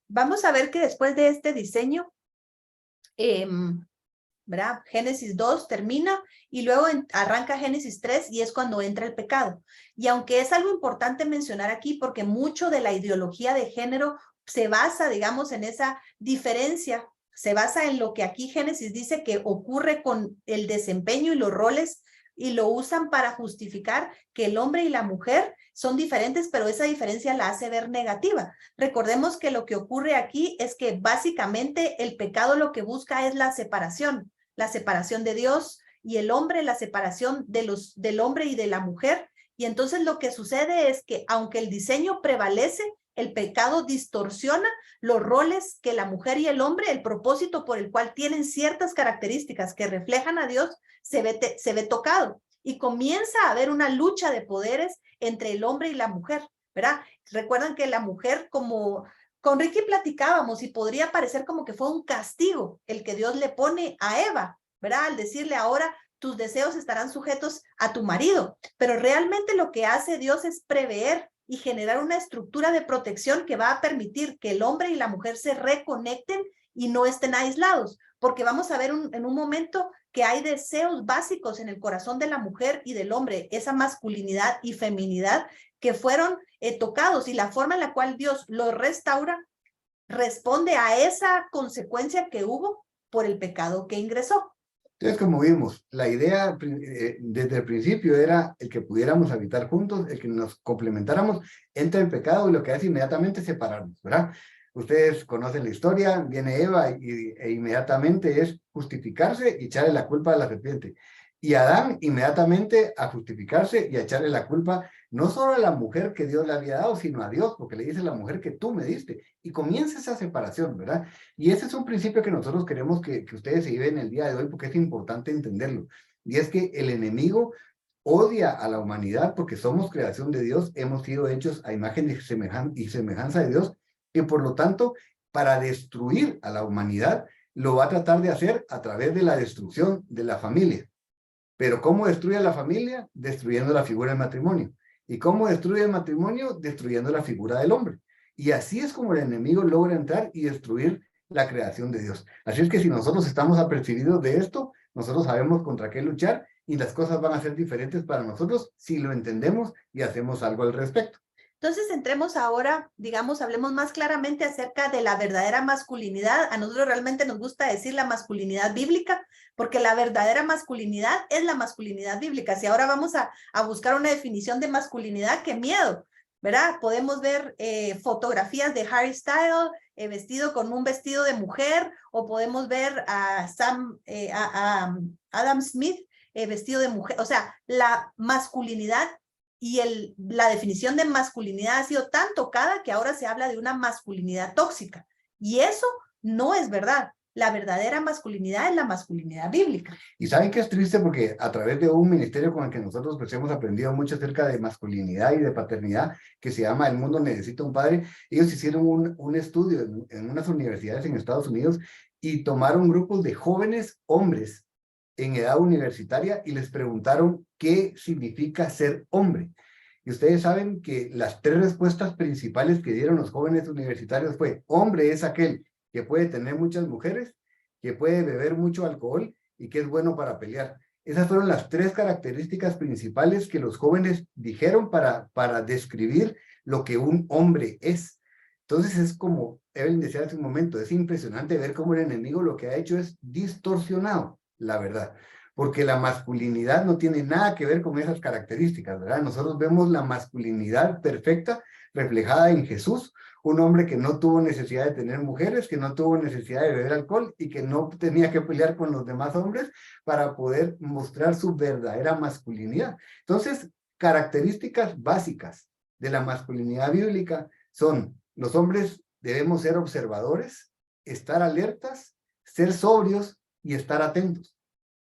Vamos a ver que después de este diseño, ¿verdad? Génesis 2 termina y luego arranca Génesis 3 y es cuando entra el pecado. Y aunque es algo importante mencionar aquí porque mucho de la ideología de género se basa, digamos, en esa diferencia, se basa en lo que aquí Génesis dice que ocurre con el desempeño y los roles y lo usan para justificar que el hombre y la mujer son diferentes, pero esa diferencia la hace ver negativa. Recordemos que lo que ocurre aquí es que básicamente el pecado lo que busca es la separación de Dios y el hombre, la separación del hombre y de la mujer. Y entonces lo que sucede es que aunque el diseño prevalece, el pecado distorsiona los roles que la mujer y el hombre, el propósito por el cual tienen ciertas características que reflejan a Dios, se ve tocado. Y comienza a haber una lucha de poderes entre el hombre y la mujer, ¿verdad? Recuerdan que la mujer, como con Ricky platicábamos, y podría parecer como que fue un castigo el que Dios le pone a Eva, ¿verdad? Al decirle ahora tus deseos estarán sujetos a tu marido, pero realmente lo que hace Dios es prever y generar una estructura de protección que va a permitir que el hombre y la mujer se reconecten y no estén aislados, porque vamos a ver en un momento que hay deseos básicos en el corazón de la mujer y del hombre, esa masculinidad y feminidad que fueron tocados, y la forma en la cual Dios los restaura responde a esa consecuencia que hubo por el pecado que ingresó. Entonces, como vimos, la idea desde el principio era el que pudiéramos habitar juntos, el que nos complementáramos. Entra el pecado y lo que hace inmediatamente es separarnos, ¿verdad? Ustedes conocen la historia, viene Eva e inmediatamente es justificarse y echarle la culpa a la serpiente. Y Adán inmediatamente a justificarse y a echarle la culpa no solo a la mujer que Dios le había dado, sino a Dios, porque le dice la mujer que tú me diste. Y comienza esa separación, ¿verdad? Y ese es un principio que nosotros queremos que ustedes se lleven el día de hoy, porque es importante entenderlo. Y es que el enemigo odia a la humanidad porque somos creación de Dios, hemos sido hechos a imagen y semejanza de Dios, y por lo tanto, para destruir a la humanidad, lo va a tratar de hacer a través de la destrucción de la familia. Pero ¿cómo destruye a la familia? Destruyendo la figura del matrimonio. ¿Y cómo destruye el matrimonio? Destruyendo la figura del hombre. Y así es como el enemigo logra entrar y destruir la creación de Dios. Así es que si nosotros estamos apercibidos de esto, nosotros sabemos contra qué luchar y las cosas van a ser diferentes para nosotros si lo entendemos y hacemos algo al respecto. Entonces entremos ahora, digamos, hablemos más claramente acerca de la verdadera masculinidad. A nosotros realmente nos gusta decir la masculinidad bíblica, porque la verdadera masculinidad es la masculinidad bíblica. Si ahora vamos a buscar una definición de masculinidad, qué miedo, ¿verdad? Podemos ver fotografías de Harry Styles vestido con un vestido de mujer, o podemos ver a Adam Smith vestido de mujer. O sea, la masculinidad y la definición de masculinidad ha sido tan tocada que ahora se habla de una masculinidad tóxica. Y eso no es verdad. La verdadera masculinidad es la masculinidad bíblica. Y saben que es triste porque a través de un ministerio con el que nosotros pues hemos aprendido mucho acerca de masculinidad y de paternidad, que se llama El Mundo Necesita un Padre, ellos hicieron un estudio en unas universidades en Estados Unidos y tomaron grupos de jóvenes hombres en edad universitaria y les preguntaron qué significa ser hombre. Y ustedes saben que las 3 respuestas principales que dieron los jóvenes universitarios fue: hombre es aquel que puede tener muchas mujeres, que puede beber mucho alcohol y que es bueno para pelear. Esas fueron las 3 características principales que los jóvenes dijeron para describir lo que un hombre es. Entonces es como Evelyn decía hace un momento, es impresionante ver cómo el enemigo lo que ha hecho es distorsionado la verdad, porque la masculinidad no tiene nada que ver con esas características, ¿verdad? Nosotros vemos la masculinidad perfecta reflejada en Jesús, un hombre que no tuvo necesidad de tener mujeres, que no tuvo necesidad de beber alcohol y que no tenía que pelear con los demás hombres para poder mostrar su verdadera masculinidad. Entonces, características básicas de la masculinidad bíblica son: los hombres debemos ser observadores, estar alertas, ser sobrios y estar atentos.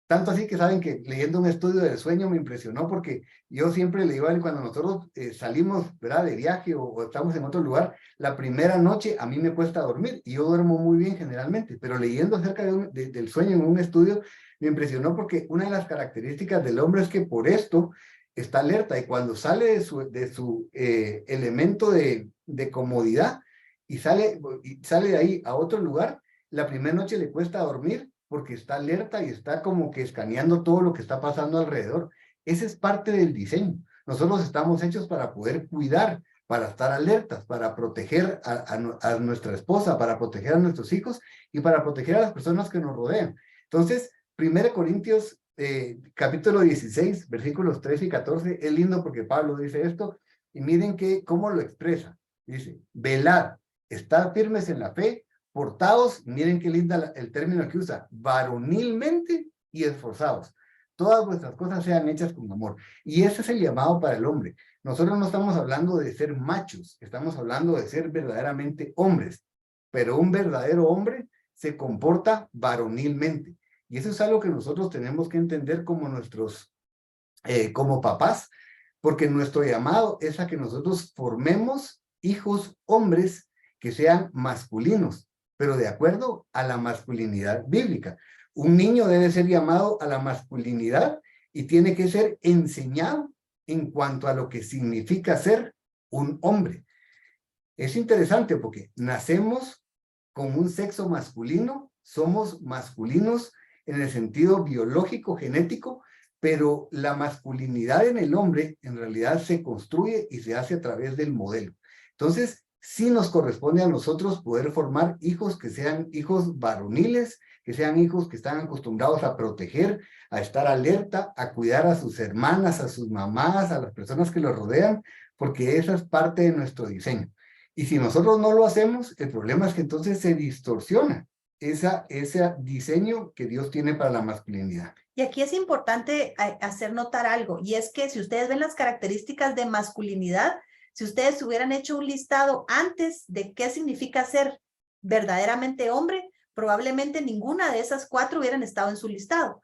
Tanto así que saben que leyendo un estudio del sueño me impresionó, porque yo siempre le digo a él, cuando nosotros salimos, ¿verdad?, de viaje o estamos en otro lugar, la primera noche a mí me cuesta dormir y yo duermo muy bien generalmente, pero leyendo acerca del sueño en un estudio me impresionó, porque una de las características del hombre es que por esto está alerta, y cuando sale de su elemento de comodidad y sale de ahí a otro lugar, la primera noche le cuesta dormir porque está alerta y está como que escaneando todo lo que está pasando alrededor. Ese es parte del diseño. Nosotros estamos hechos para poder cuidar, para estar alertas, para proteger a nuestra esposa, para proteger a nuestros hijos y para proteger a las personas que nos rodean. Entonces, 1 Corintios capítulo 16, versículos 13 y 14, es lindo porque Pablo dice esto, y miren cómo lo expresa. Dice, velad, estad firmes en la fe, portaos, miren qué linda el término que usa, varonilmente y esforzados. Todas vuestras cosas sean hechas con amor. Y ese es el llamado para el hombre. Nosotros no estamos hablando de ser machos, estamos hablando de ser verdaderamente hombres. Pero un verdadero hombre se comporta varonilmente. Y eso es algo que nosotros tenemos que entender como como papás, porque nuestro llamado es a que nosotros formemos hijos hombres que sean masculinos, pero de acuerdo a la masculinidad bíblica. Un niño debe ser llamado a la masculinidad y tiene que ser enseñado en cuanto a lo que significa ser un hombre. Es interesante porque nacemos con un sexo masculino, somos masculinos en el sentido biológico, genético, pero la masculinidad en el hombre en realidad se construye y se hace a través del modelo. Entonces, sí nos corresponde a nosotros poder formar hijos que sean hijos varoniles, que sean hijos que están acostumbrados a proteger, a estar alerta, a cuidar a sus hermanas, a sus mamás, a las personas que los rodean, porque esa es parte de nuestro diseño. Y si nosotros no lo hacemos, el problema es que entonces se distorsiona ese diseño que Dios tiene para la masculinidad. Y aquí es importante hacer notar algo, y es que si ustedes ven las características de masculinidad, si ustedes hubieran hecho un listado antes de qué significa ser verdaderamente hombre, probablemente ninguna de esas 4 hubieran estado en su listado.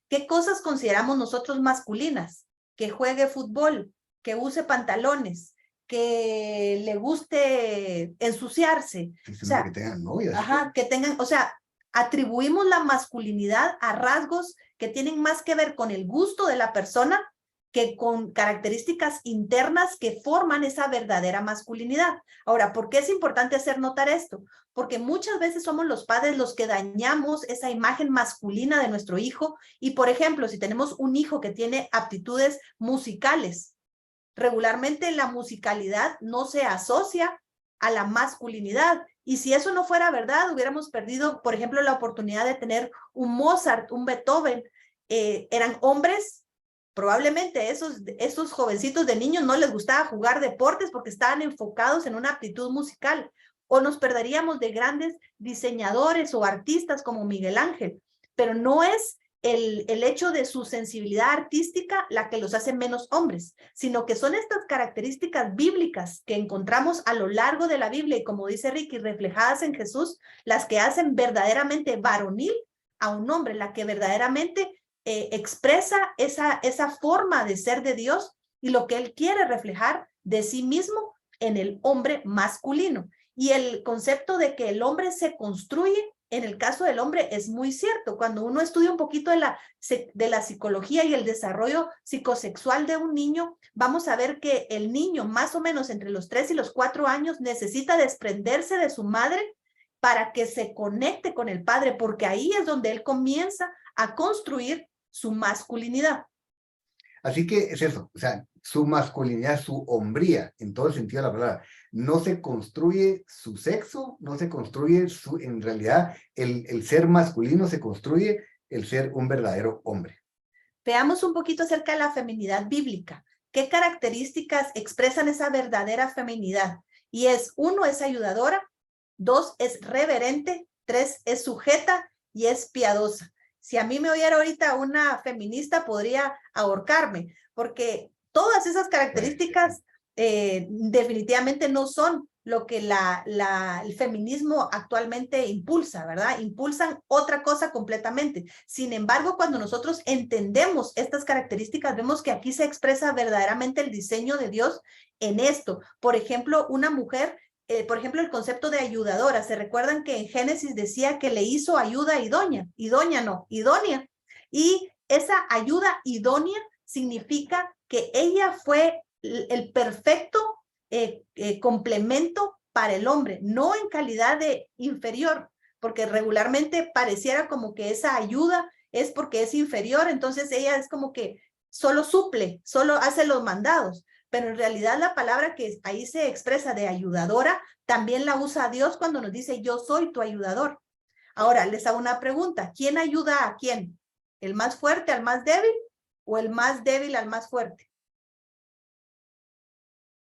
¿Qué cosas consideramos nosotros masculinas? Que juegue fútbol, que use pantalones, que le guste ensuciarse. Sí, o sea, que tengan novias. Ajá, que tengan, o sea, atribuimos la masculinidad a rasgos que tienen más que ver con el gusto de la persona que con características internas que forman esa verdadera masculinidad. Ahora, ¿por qué es importante hacer notar esto? Porque muchas veces somos los padres los que dañamos esa imagen masculina de nuestro hijo y, por ejemplo, si tenemos un hijo que tiene aptitudes musicales, regularmente la musicalidad no se asocia a la masculinidad. Y si eso no fuera verdad, hubiéramos perdido, por ejemplo, la oportunidad de tener un Mozart, un Beethoven. Eran hombres, probablemente esos jovencitos de niños no les gustaba jugar deportes porque estaban enfocados en una aptitud musical. O nos perderíamos de grandes diseñadores o artistas como Miguel Ángel. Pero no es el hecho de su sensibilidad artística la que los hace menos hombres, sino que son estas características bíblicas que encontramos a lo largo de la Biblia y, como dice Ricky, reflejadas en Jesús, las que hacen verdaderamente varonil a un hombre, la que verdaderamente expresa esa forma de ser de Dios y lo que Él quiere reflejar de sí mismo en el hombre masculino. Y el concepto de que el hombre se construye, en el caso del hombre es muy cierto. Cuando uno estudia un poquito de la psicología y el desarrollo psicosexual de un niño, vamos a ver que el niño más o menos entre los 3 y los 4 años necesita desprenderse de su madre para que se conecte con el padre, porque ahí es donde él comienza a construir su masculinidad. Así que es eso, o sea, su masculinidad, su hombría, en todo el sentido de la palabra. No se construye su sexo, no se construye en realidad el ser masculino, se construye el ser un verdadero hombre. Veamos un poquito acerca de la feminidad bíblica. ¿Qué características expresan esa verdadera feminidad? Y es, 1, es ayudadora, 2, es reverente, 3, es sujeta y es piadosa. Si a mí me oyera ahorita una feminista, podría ahorcarme, porque todas esas características definitivamente no son lo que el feminismo actualmente impulsa, ¿verdad? Impulsan otra cosa completamente. Sin embargo, cuando nosotros entendemos estas características, vemos que aquí se expresa verdaderamente el diseño de Dios en esto. Por ejemplo, una mujer, por ejemplo, el concepto de ayudadora. ¿Se recuerdan que en Génesis decía que le hizo ayuda idónea? Idónea. Y esa ayuda idónea significa que ella fue el perfecto complemento para el hombre, no en calidad de inferior, porque regularmente pareciera como que esa ayuda es porque es inferior, entonces ella es como que solo suple, solo hace los mandados, pero en realidad la palabra que ahí se expresa de ayudadora también la usa Dios cuando nos dice yo soy tu ayudador. Ahora les hago una pregunta, ¿quién ayuda a quién? ¿El más fuerte al más débil o el más débil al más fuerte?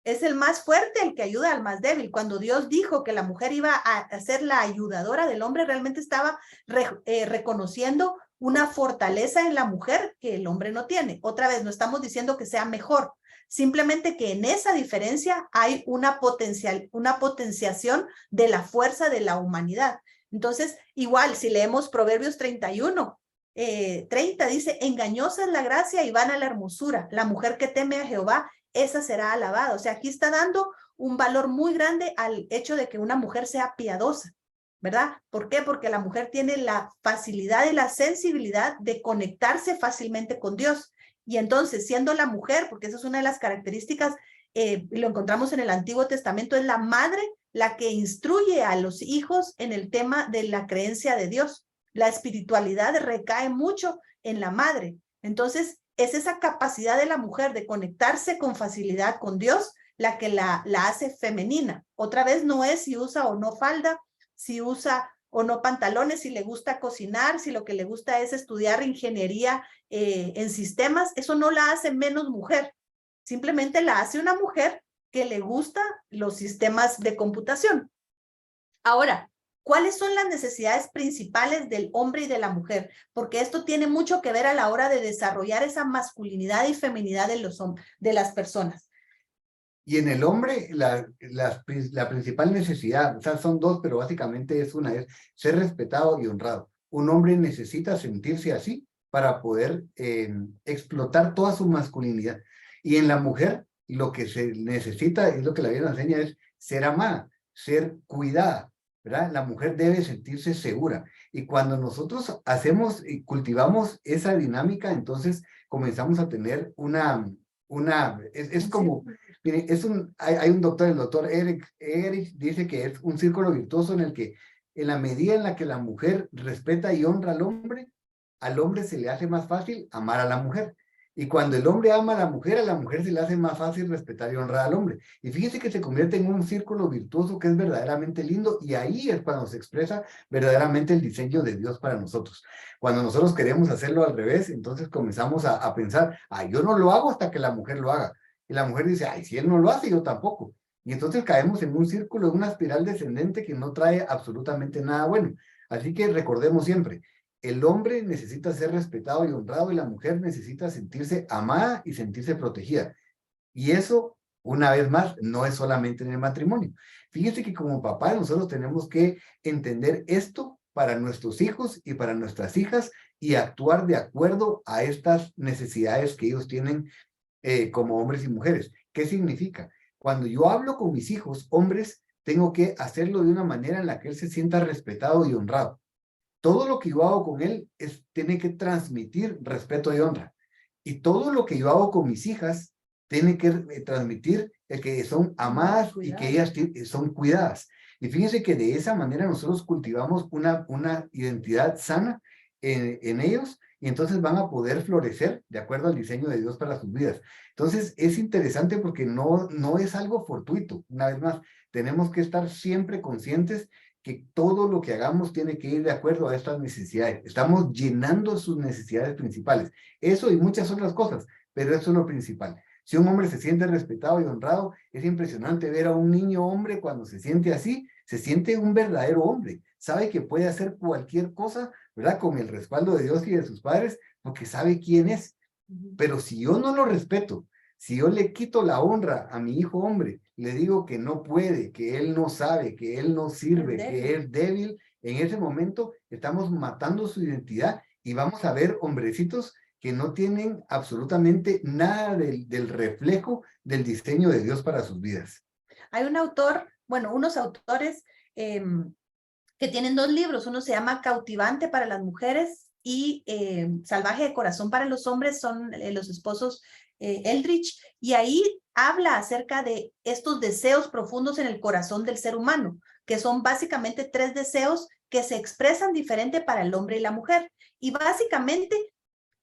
Es el más fuerte el que ayuda al más débil. Cuando Dios dijo que la mujer iba a ser la ayudadora del hombre, realmente estaba reconociendo una fortaleza en la mujer que el hombre no tiene. Otra vez, no estamos diciendo que sea mejor, simplemente que en esa diferencia hay una potenciación de la fuerza de la humanidad. Entonces, igual, si leemos Proverbios 31, 30, dice, engañosa es la gracia y vana la hermosura. La mujer que teme a Jehová, esa será alabada. O sea, aquí está dando un valor muy grande al hecho de que una mujer sea piadosa, ¿verdad? ¿Por qué? Porque la mujer tiene la facilidad y la sensibilidad de conectarse fácilmente con Dios. Y entonces, siendo la mujer, porque esa es una de las características, lo encontramos en el Antiguo Testamento, es la madre la que instruye a los hijos en el tema de la creencia de Dios. La espiritualidad recae mucho en la madre. Entonces, es esa capacidad de la mujer de conectarse con facilidad con Dios la que la hace femenina. Otra vez no es si usa o no falda, si usa o no pantalones, si le gusta cocinar, si lo que le gusta es estudiar ingeniería en sistemas, eso no la hace menos mujer. Simplemente la hace una mujer que le gusta los sistemas de computación. Ahora, ¿cuáles son las necesidades principales del hombre y de la mujer? Porque esto tiene mucho que ver a la hora de desarrollar esa masculinidad y feminidad de las personas. Y en el hombre, la principal necesidad, o sea, son dos, pero básicamente es una, es ser respetado y honrado. Un hombre necesita sentirse así para poder explotar toda su masculinidad. Y en la mujer, lo que se necesita, es lo que la Biblia nos enseña, es ser amada, ser cuidada, ¿verdad? La mujer debe sentirse segura. Y cuando nosotros hacemos y cultivamos esa dinámica, entonces comenzamos a tener es como... Miren, hay un doctor, el doctor Eric dice que es un círculo virtuoso en el que en la medida en la que la mujer respeta y honra al hombre se le hace más fácil amar a la mujer. Y cuando el hombre ama a la mujer se le hace más fácil respetar y honrar al hombre. Y fíjese que se convierte en un círculo virtuoso que es verdaderamente lindo y ahí es cuando se expresa verdaderamente el diseño de Dios para nosotros. Cuando nosotros queremos hacerlo al revés, entonces comenzamos a pensar, yo no lo hago hasta que la mujer lo haga. Y la mujer dice, si él no lo hace, yo tampoco. Y entonces caemos en un círculo, en una espiral descendente que no trae absolutamente nada bueno. Así que recordemos siempre, el hombre necesita ser respetado y honrado y la mujer necesita sentirse amada y sentirse protegida. Y eso, una vez más, no es solamente en el matrimonio. Fíjense que como papá nosotros tenemos que entender esto para nuestros hijos y para nuestras hijas y actuar de acuerdo a estas necesidades que ellos tienen como hombres y mujeres. ¿Qué significa? Cuando yo hablo con mis hijos, hombres, tengo que hacerlo de una manera en la que él se sienta respetado y honrado. Todo lo que yo hago con él tiene que transmitir respeto y honra. Y todo lo que yo hago con mis hijas tiene que transmitir que son amadas y que ellas son cuidadas. Y fíjense que de esa manera nosotros cultivamos una identidad sana en ellos y entonces van a poder florecer de acuerdo al diseño de Dios para sus vidas. Entonces es interesante porque no es algo fortuito. Una vez más, tenemos que estar siempre conscientes que todo lo que hagamos tiene que ir de acuerdo a estas necesidades. Estamos llenando sus necesidades principales. Eso y muchas otras cosas, pero eso es lo principal. Si un hombre se siente respetado y honrado, es impresionante ver a un niño hombre cuando se siente así, se siente un verdadero hombre. Sabe que puede hacer cualquier cosa, ¿verdad? Con el respaldo de Dios y de sus padres, porque sabe quién es. Pero si yo no lo respeto, si yo le quito la honra a mi hijo hombre, le digo que no puede, que él no sabe, que él no sirve, que es débil, en ese momento estamos matando su identidad y vamos a ver hombrecitos que no tienen absolutamente nada del reflejo del diseño de Dios para sus vidas. Hay un autor, unos autores que tienen 2 libros. Uno se llama Cautivante para las mujeres y Salvaje de corazón para los hombres, son los esposos Eldridge, y ahí habla acerca de estos deseos profundos en el corazón del ser humano, que son básicamente 3 deseos que se expresan diferente para el hombre y la mujer. Y básicamente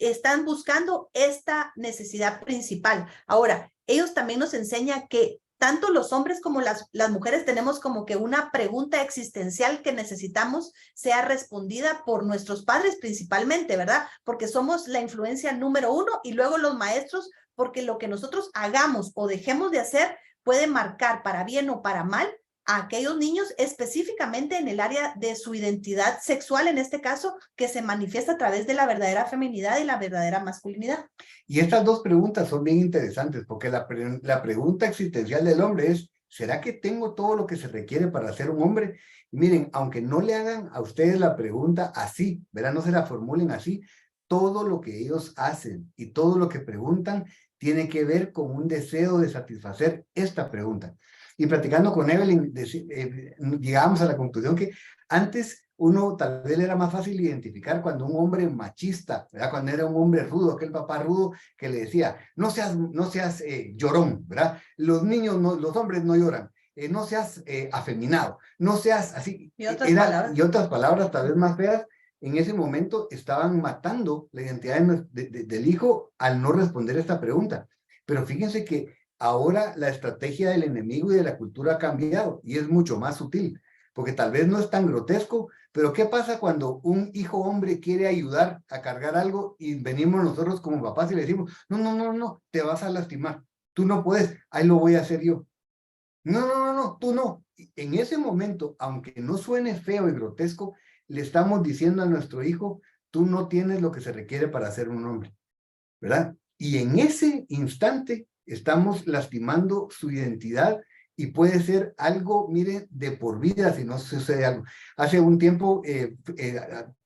están buscando esta necesidad principal. Ahora, ellos también nos enseñan que tanto los hombres como las mujeres tenemos como que una pregunta existencial que necesitamos sea respondida por nuestros padres principalmente, ¿verdad? Porque somos la influencia número uno y luego los maestros, porque lo que nosotros hagamos o dejemos de hacer puede marcar para bien o para mal a aquellos niños específicamente en el área de su identidad sexual, en este caso, que se manifiesta a través de la verdadera feminidad y la verdadera masculinidad. Y estas dos preguntas son bien interesantes, porque la pregunta existencial del hombre es, ¿será que tengo todo lo que se requiere para ser un hombre? Y miren, aunque no le hagan a ustedes la pregunta así, ¿verdad? No se la formulen así, todo lo que ellos hacen y todo lo que preguntan tiene que ver con un deseo de satisfacer esta pregunta. Y platicando con Evelyn, llegamos a la conclusión que antes uno tal vez era más fácil identificar cuando un hombre machista, ¿verdad? Cuando era un hombre rudo, aquel papá rudo que le decía, no seas llorón, ¿verdad? Los niños, los hombres no lloran, no seas afeminado, no seas así. Y otras palabras tal vez más feas. En ese momento estaban matando la identidad del hijo al no responder esta pregunta. Pero fíjense que ahora la estrategia del enemigo y de la cultura ha cambiado y es mucho más sutil, porque tal vez no es tan grotesco, pero ¿qué pasa cuando un hijo hombre quiere ayudar a cargar algo y venimos nosotros como papás y le decimos, no, te vas a lastimar, tú no puedes, ahí lo voy a hacer yo. No, tú no. En ese momento, aunque no suene feo y grotesco, le estamos diciendo a nuestro hijo, tú no tienes lo que se requiere para ser un hombre, ¿verdad? Y en ese instante estamos lastimando su identidad y puede ser algo, mire, de por vida si no sucede algo. Hace un tiempo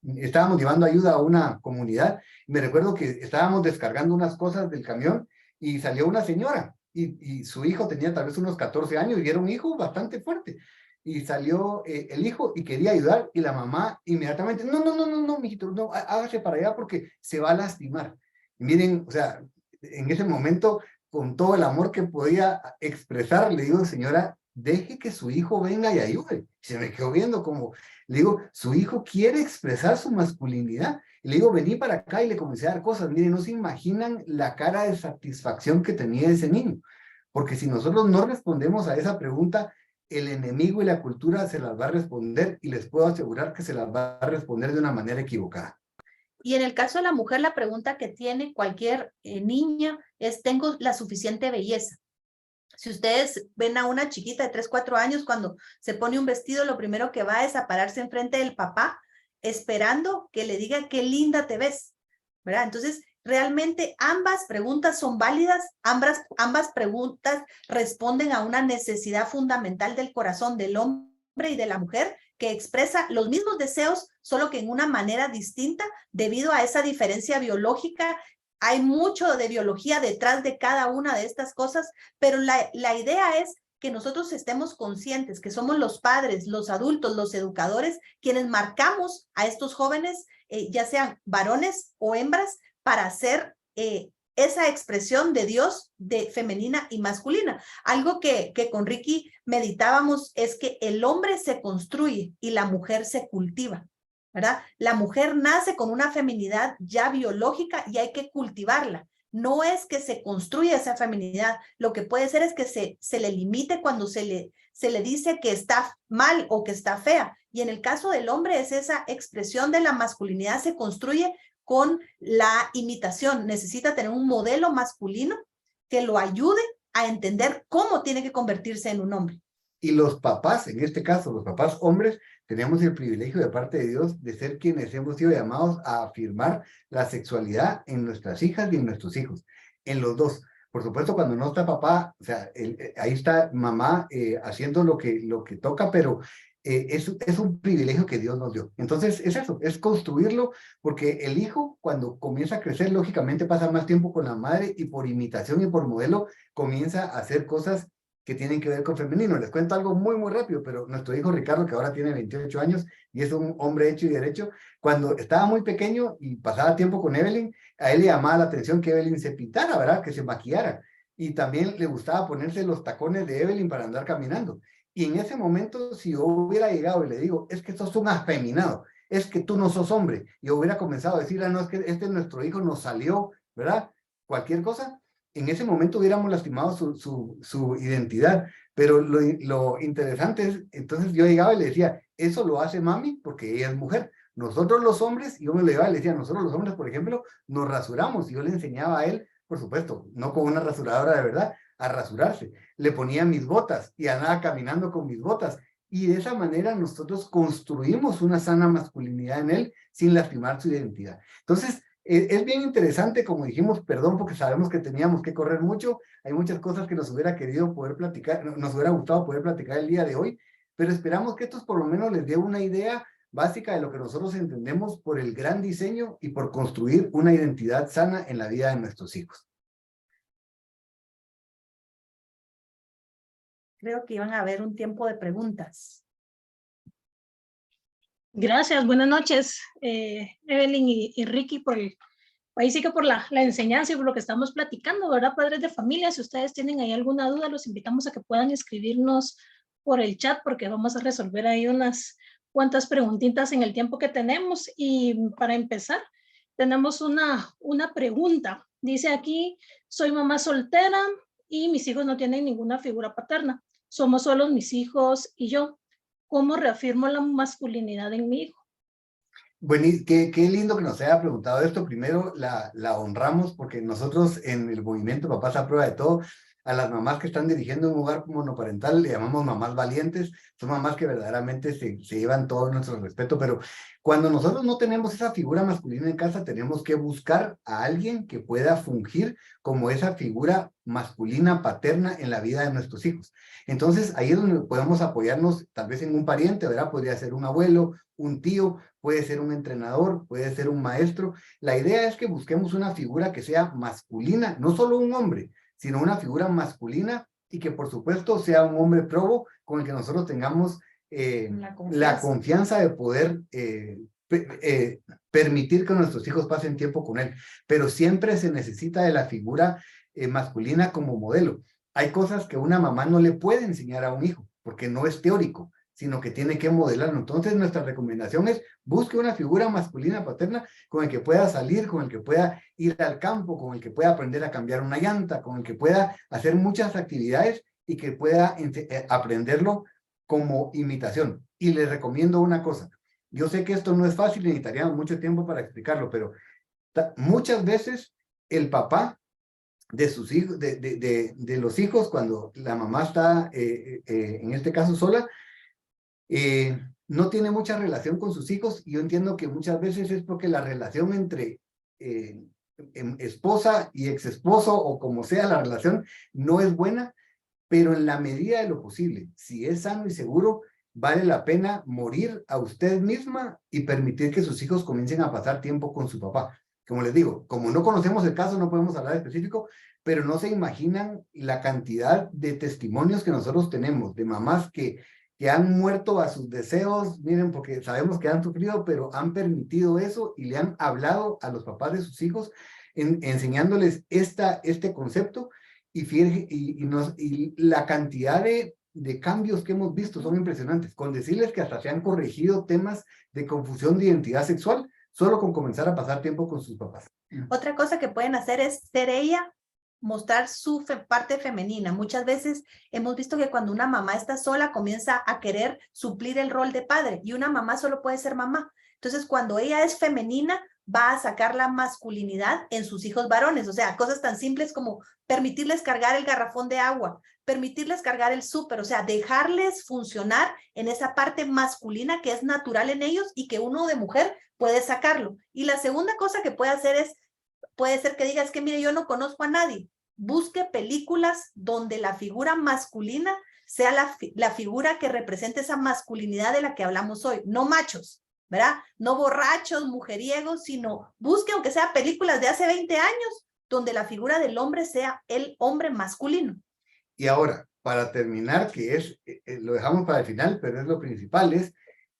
estábamos llevando ayuda a una comunidad. Me recuerdo que estábamos descargando unas cosas del camión y salió una señora y su hijo tenía tal vez unos 14 años y era un hijo bastante fuerte. Y salió el hijo y quería ayudar y la mamá inmediatamente, no, mijito, no, hágase para allá porque se va a lastimar. Y miren, o sea, en ese momento, con todo el amor que podía expresar, le digo, señora, deje que su hijo venga y ayude. Se me quedó viendo como, le digo, su hijo quiere expresar su masculinidad. Y le digo, vení para acá y le comencé a dar cosas. Miren, no se imaginan la cara de satisfacción que tenía ese niño. Porque si nosotros no respondemos a esa pregunta, el enemigo y la cultura se las va a responder y les puedo asegurar que se las va a responder de una manera equivocada. Y en el caso de la mujer, la pregunta que tiene cualquier niña es, ¿tengo la suficiente belleza? Si ustedes ven a una chiquita de 3, 4 años, cuando se pone un vestido, lo primero que va es a pararse enfrente del papá, esperando que le diga qué linda te ves, ¿verdad? Entonces, realmente ambas preguntas son válidas, ambas preguntas responden a una necesidad fundamental del corazón del hombre y de la mujer, que expresa los mismos deseos, solo que en una manera distinta debido a esa diferencia biológica. Hay mucho de biología detrás de cada una de estas cosas, pero la idea es que nosotros estemos conscientes que somos los padres, los adultos, los educadores, quienes marcamos a estos jóvenes, ya sean varones o hembras, para hacer esa expresión de Dios de femenina y masculina. Algo que con Ricky meditábamos es que el hombre se construye y la mujer se cultiva, ¿verdad? La mujer nace con una feminidad ya biológica y hay que cultivarla. No es que se construya esa feminidad, lo que puede ser es que se le limite cuando se le dice que está mal o que está fea. Y en el caso del hombre es esa expresión de la masculinidad se construye con la imitación. Necesita tener un modelo masculino que lo ayude a entender cómo tiene que convertirse en un hombre. Y los papás, en este caso, los papás hombres, tenemos el privilegio de parte de Dios de ser quienes hemos sido llamados a afirmar la sexualidad en nuestras hijas y en nuestros hijos, en los dos. Por supuesto, cuando no está papá, o sea, ahí está mamá haciendo lo que toca, pero es un privilegio que Dios nos dio. Entonces, es eso, es construirlo, porque el hijo, cuando comienza a crecer, lógicamente pasa más tiempo con la madre y por imitación y por modelo, comienza a hacer cosas que tienen que ver con femenino. Les cuento algo muy, muy rápido, pero nuestro hijo Ricardo, que ahora tiene 28 años y es un hombre hecho y derecho, cuando estaba muy pequeño y pasaba tiempo con Evelyn, a él le llamaba la atención que Evelyn se pintara, ¿verdad? Que se maquillara. Y también le gustaba ponerse los tacones de Evelyn para andar caminando. Y en ese momento, si yo hubiera llegado y le digo, es que sos un afeminado, es que tú no sos hombre, y yo hubiera comenzado a decir, no, es que este es nuestro hijo, nos salió, ¿verdad? Cualquier cosa, en ese momento hubiéramos lastimado su identidad. Pero lo interesante es, entonces yo llegaba y le decía, eso lo hace mami porque ella es mujer. Nosotros los hombres, yo me lo llevaba y le decía, nosotros los hombres, por ejemplo, nos rasuramos. Y yo le enseñaba a él, por supuesto, no con una rasuradora de verdad, a rasurarse. Le ponía mis botas y andaba caminando con mis botas. Y de esa manera nosotros construimos una sana masculinidad en él sin lastimar su identidad. Entonces, es bien interesante, como dijimos, perdón, porque sabemos que teníamos que correr mucho. Hay muchas cosas que nos hubiera querido poder platicar, nos hubiera gustado poder platicar el día de hoy, pero esperamos que estos por lo menos les dé una idea básica de lo que nosotros entendemos por el gran diseño y por construir una identidad sana en la vida de nuestros hijos. Creo que iban a haber un tiempo de preguntas. Gracias, buenas noches, Evelyn y Ricky, ahí sí que por la enseñanza y por lo que estamos platicando, ¿verdad? Padres de familia, si ustedes tienen ahí alguna duda, los invitamos a que puedan escribirnos por el chat, porque vamos a resolver ahí unas cuantas preguntitas en el tiempo que tenemos. Y para empezar, tenemos una pregunta. Dice aquí, soy mamá soltera y mis hijos no tienen ninguna figura paterna. Somos solo mis hijos y yo. ¿Cómo reafirmo la masculinidad en mi hijo? Bueno, qué lindo que nos haya preguntado esto. Primero, la honramos porque nosotros en el movimiento Papás a Prueba de Todo, a las mamás que están dirigiendo un hogar monoparental le llamamos mamás valientes. Son mamás que verdaderamente se llevan todo nuestro respeto, pero cuando nosotros no tenemos esa figura masculina en casa, tenemos que buscar a alguien que pueda fungir como esa figura masculina paterna en la vida de nuestros hijos. Entonces, ahí es donde podemos apoyarnos, tal vez en un pariente, ¿verdad? Podría ser un abuelo, un tío, puede ser un entrenador, puede ser un maestro. La idea es que busquemos una figura que sea masculina, no solo un hombre, sino una figura masculina y que por supuesto sea un hombre probo con el que nosotros tengamos la confianza de poder permitir que nuestros hijos pasen tiempo con él. Pero siempre se necesita de la figura masculina como modelo. Hay cosas que una mamá no le puede enseñar a un hijo porque no es teórico, sino que tiene que modelarlo. Entonces, nuestra recomendación es busque una figura masculina paterna con el que pueda salir, con el que pueda ir al campo, con el que pueda aprender a cambiar una llanta, con el que pueda hacer muchas actividades y que pueda aprenderlo como imitación. Y les recomiendo una cosa. Yo sé que esto no es fácil, necesitaríamos mucho tiempo para explicarlo, pero muchas veces el papá de sus hijos, de los hijos, cuando la mamá está, en este caso, sola, no tiene mucha relación con sus hijos, y yo entiendo que muchas veces es porque la relación entre esposa y ex esposo, o como sea la relación, no es buena, pero en la medida de lo posible, si es sano y seguro, vale la pena morir a usted misma y permitir que sus hijos comiencen a pasar tiempo con su papá. Como les digo, como no conocemos el caso, no podemos hablar específico, pero no se imaginan la cantidad de testimonios que nosotros tenemos, de mamás que han muerto a sus deseos, miren, porque sabemos que han sufrido, pero han permitido eso y le han hablado a los papás de sus hijos, enseñándoles este concepto, y la cantidad de cambios que hemos visto son impresionantes, con decirles que hasta se han corregido temas de confusión de identidad sexual, solo con comenzar a pasar tiempo con sus papás. Otra cosa que pueden hacer es ser ella, mostrar su parte femenina. Muchas veces hemos visto que cuando una mamá está sola comienza a querer suplir el rol de padre, y una mamá solo puede ser mamá. Entonces, cuando ella es femenina, va a sacar la masculinidad en sus hijos varones. O sea, cosas tan simples como permitirles cargar el garrafón de agua, permitirles cargar el súper, o sea, dejarles funcionar en esa parte masculina que es natural en ellos y que uno de mujer puede sacarlo. Y la segunda cosa que puede hacer es, puede ser que diga, es que mire, yo no conozco a nadie. Busque películas donde la figura masculina sea la figura que represente esa masculinidad de la que hablamos hoy, no machos, ¿verdad? No borrachos, mujeriegos, sino busque, aunque sea películas de hace 20 años, donde la figura del hombre sea el hombre masculino. Y ahora, para terminar, que es, lo dejamos para el final, pero es lo principal, es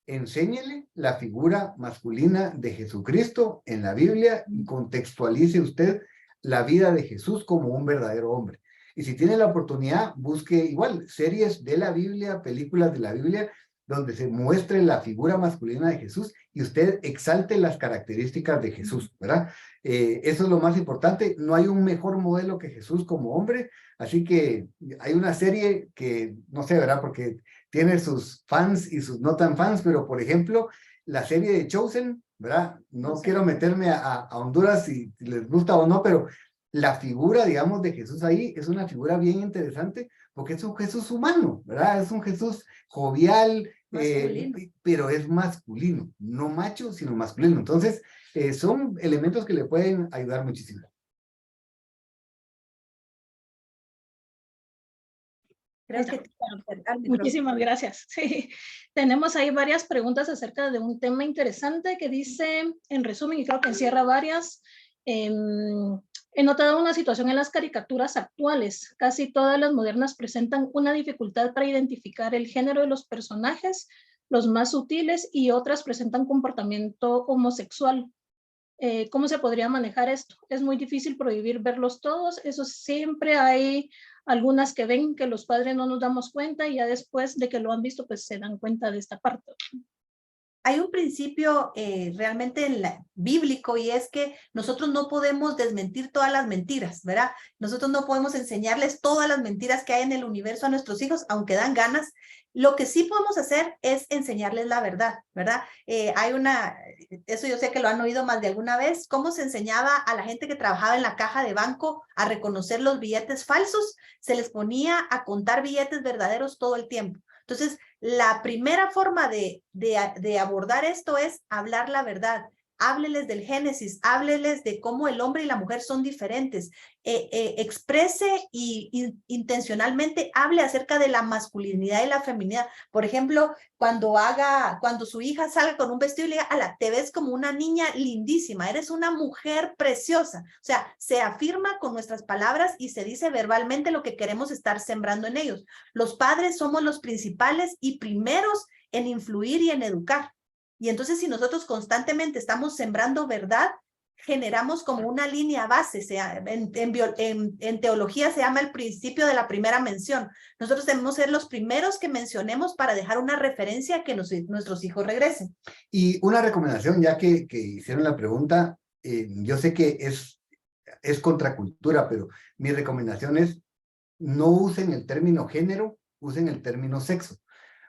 enséñele la figura masculina de Jesucristo en la Biblia y contextualice usted la vida de Jesús como un verdadero hombre. Y si tiene la oportunidad, busque igual series de la Biblia, películas de la Biblia, donde se muestre la figura masculina de Jesús y usted exalte las características de Jesús, ¿verdad? Eso es lo más importante. No hay un mejor modelo que Jesús como hombre, así que hay una serie que, no sé, ¿verdad? Porque tiene sus fans y sus no tan fans, pero por ejemplo, la serie de Chosen, ¿verdad? No quiero meterme a Honduras si les gusta o no, pero la figura, digamos, de Jesús ahí es una figura bien interesante porque es un Jesús humano, ¿verdad? Es un Jesús jovial, pero es masculino, no macho, sino masculino. Entonces, son elementos que le pueden ayudar muchísimo. Creo que Muchísimas gracias. Sí. Tenemos ahí varias preguntas acerca de un tema interesante que dice, en resumen, y creo que encierra varias. He notado una situación en las caricaturas actuales. Casi todas las modernas presentan una dificultad para identificar el género de los personajes, los más sutiles, y otras presentan comportamiento homosexual. ¿Cómo se podría manejar esto? Es muy difícil prohibir verlos todos. Eso siempre hay algunas que ven que los padres no nos damos cuenta y ya después de que lo han visto, pues se dan cuenta de esta parte. Hay un principio realmente bíblico y es que nosotros no podemos desmentir todas las mentiras, ¿verdad? Nosotros no podemos enseñarles todas las mentiras que hay en el universo a nuestros hijos, aunque dan ganas. Lo que sí podemos hacer es enseñarles la verdad, ¿verdad? Eso yo sé que lo han oído más de alguna vez, cómo se enseñaba a la gente que trabajaba en la caja de banco a reconocer los billetes falsos. Se les ponía a contar billetes verdaderos todo el tiempo. Entonces, la primera forma de abordar esto es hablar la verdad. Hábleles del Génesis, hábleles de cómo el hombre y la mujer son diferentes. Exprese y intencionalmente hable acerca de la masculinidad y la feminidad. Por ejemplo, cuando su hija salga con un vestido y le diga, ala, te ves como una niña lindísima, eres una mujer preciosa. O sea, se afirma con nuestras palabras y se dice verbalmente lo que queremos estar sembrando en ellos. Los padres somos los principales y primeros en influir y en educar. Y entonces si nosotros constantemente estamos sembrando verdad, generamos como una línea base. En teología se llama el principio de la primera mención. Nosotros debemos ser los primeros que mencionemos para dejar una referencia a que nuestros hijos regresen. Y una recomendación, ya que hicieron la pregunta, yo sé que es contracultura, pero mi recomendación es no usen el término género, usen el término sexo.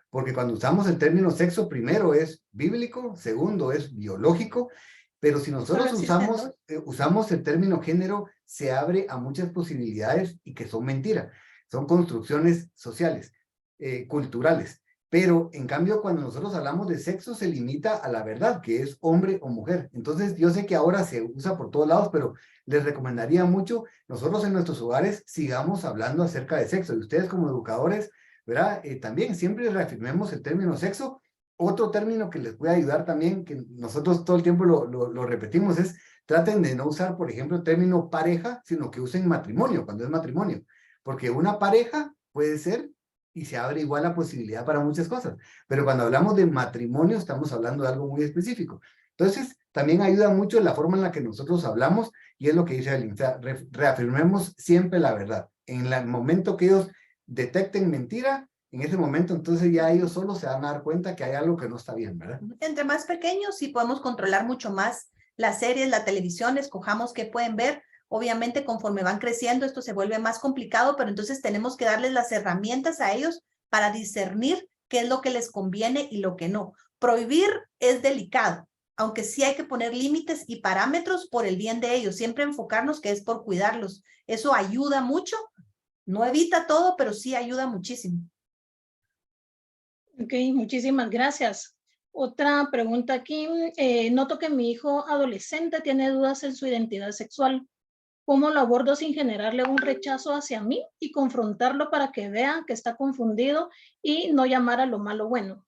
Porque cuando usamos el término sexo, primero es bíblico, segundo es biológico, pero si nosotros usamos el término género, se abre a muchas posibilidades y que son mentiras. Son construcciones sociales, culturales. Pero en cambio, cuando nosotros hablamos de sexo, se limita a la verdad, que es hombre o mujer. Entonces, yo sé que ahora se usa por todos lados, pero les recomendaría mucho, nosotros en nuestros hogares sigamos hablando acerca de sexo. Y ustedes como educadores, ¿verdad? También siempre reafirmemos el término sexo. Otro término que les puede ayudar también, que nosotros todo el tiempo lo repetimos, es traten de no usar, por ejemplo, el término pareja, sino que usen matrimonio, cuando es matrimonio. Porque una pareja puede ser, y se abre igual la posibilidad para muchas cosas. Pero cuando hablamos de matrimonio, estamos hablando de algo muy específico. Entonces, también ayuda mucho la forma en la que nosotros hablamos, y es lo que dice Evelyn, o sea, reafirmemos siempre la verdad. En el momento que ellos detecten mentira, en ese momento entonces ya ellos solos se van a dar cuenta que hay algo que no está bien, ¿verdad? Entre más pequeños sí podemos controlar mucho más las series, la televisión, escojamos qué pueden ver. Obviamente conforme van creciendo esto se vuelve más complicado, pero entonces tenemos que darles las herramientas a ellos para discernir qué es lo que les conviene y lo que no. Prohibir es delicado, aunque sí hay que poner límites y parámetros por el bien de ellos, siempre enfocarnos que es por cuidarlos. Eso ayuda mucho. No evita todo, pero sí ayuda muchísimo. Ok, muchísimas gracias. Otra pregunta aquí. Noto que mi hijo adolescente tiene dudas en su identidad sexual. ¿Cómo lo abordo sin generarle un rechazo hacia mí y confrontarlo para que vea que está confundido y no llamar a lo malo bueno?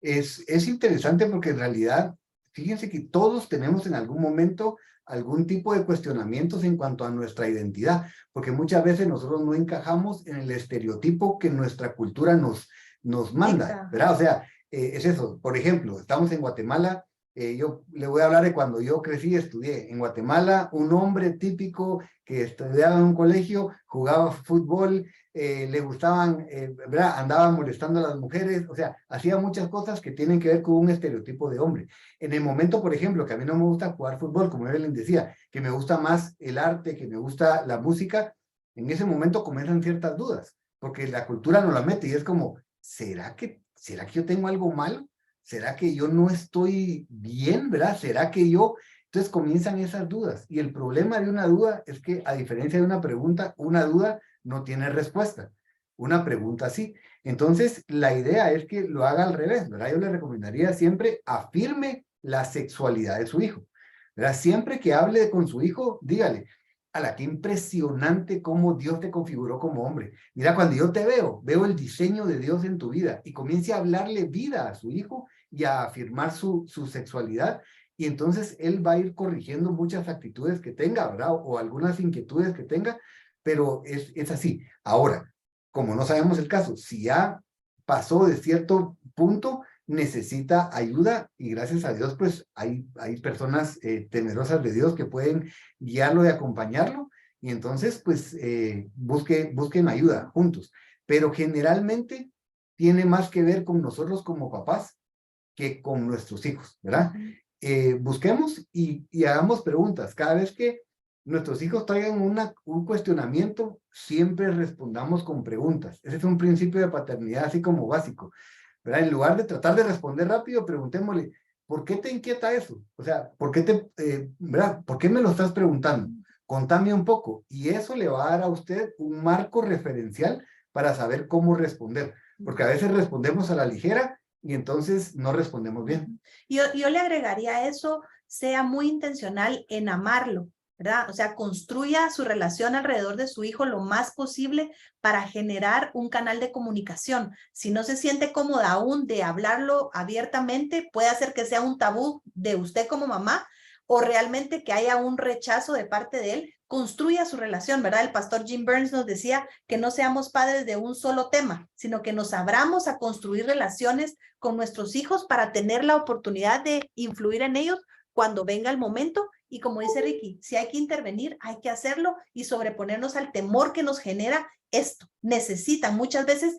Es interesante porque en realidad, fíjense que todos tenemos en algún momento algún tipo de cuestionamientos en cuanto a nuestra identidad, porque muchas veces nosotros no encajamos en el estereotipo que nuestra cultura nos manda, ¿verdad? O sea, es eso. Por ejemplo, estamos en Guatemala Yo le voy a hablar de cuando yo crecí y estudié. En Guatemala, un hombre típico que estudiaba en un colegio, jugaba fútbol, le gustaban, ¿verdad? Andaba molestando a las mujeres, o sea, hacía muchas cosas que tienen que ver con un estereotipo de hombre. En el momento, por ejemplo, que a mí no me gusta jugar fútbol, como Evelyn decía, que me gusta más el arte, que me gusta la música, en ese momento comienzan ciertas dudas, porque la cultura nos la mete y es como, ¿será que yo tengo algo malo? ¿Será que yo no estoy bien, verdad? ¿Será que yo...? Entonces comienzan esas dudas. Y el problema de una duda es que, a diferencia de una pregunta, una duda no tiene respuesta. Una pregunta sí. Entonces, la idea es que lo haga al revés, ¿verdad? Yo le recomendaría siempre afirme la sexualidad de su hijo, ¿verdad? Siempre que hable con su hijo, dígale, ala, qué impresionante cómo Dios te configuró como hombre. Mira, cuando yo te veo el diseño de Dios en tu vida y comience a hablarle vida a su hijo y a afirmar su sexualidad. Y entonces él va a ir corrigiendo muchas actitudes que tenga, ¿verdad? O algunas inquietudes que tenga, pero es así. Ahora, como no sabemos el caso, si ya pasó de cierto punto, necesita ayuda y gracias a Dios, pues hay personas temerosas de Dios que pueden guiarlo y acompañarlo y entonces, pues busquen ayuda juntos. Pero generalmente tiene más que ver con nosotros como papás que con nuestros hijos, ¿verdad? Busquemos y hagamos preguntas. Cada vez que nuestros hijos traigan un cuestionamiento, siempre respondamos con preguntas. Ese es un principio de paternidad así como básico, ¿verdad? En lugar de tratar de responder rápido, preguntémosle, ¿por qué te inquieta eso? O sea, ¿verdad? ¿Por qué me lo estás preguntando? Contame un poco. Y eso le va a dar a usted un marco referencial para saber cómo responder. Porque a veces respondemos a la ligera y entonces no respondemos bien. Yo le agregaría a eso, sea muy intencional en amarlo, ¿verdad? O sea, construya su relación alrededor de su hijo lo más posible para generar un canal de comunicación. Si no se siente cómoda aún de hablarlo abiertamente, puede hacer que sea un tabú de usted como mamá o realmente que haya un rechazo de parte de él. Construya su relación, ¿verdad? El pastor Jim Burns nos decía que no seamos padres de un solo tema, sino que nos abramos a construir relaciones con nuestros hijos para tener la oportunidad de influir en ellos cuando venga el momento. Y como dice Ricky, si hay que intervenir, hay que hacerlo y sobreponernos al temor que nos genera esto. Necesitan, muchas veces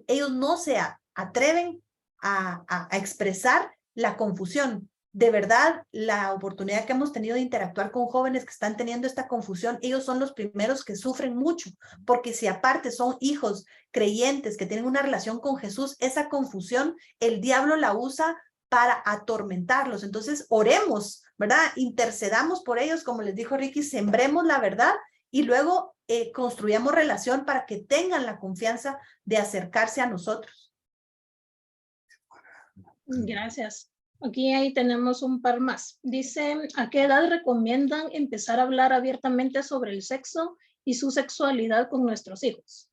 ellos no se atreven a expresar la confusión. De verdad, la oportunidad que hemos tenido de interactuar con jóvenes que están teniendo esta confusión, ellos son los primeros que sufren mucho, porque si aparte son hijos creyentes que tienen una relación con Jesús, esa confusión, el diablo la usa para atormentarlos. Entonces, oremos, ¿verdad? Intercedamos por ellos, como les dijo Ricky, sembremos la verdad y luego construyamos relación para que tengan la confianza de acercarse a nosotros. Gracias. Aquí ahí tenemos un par más. Dice, ¿a qué edad recomiendan empezar a hablar abiertamente sobre el sexo y su sexualidad con nuestros hijos?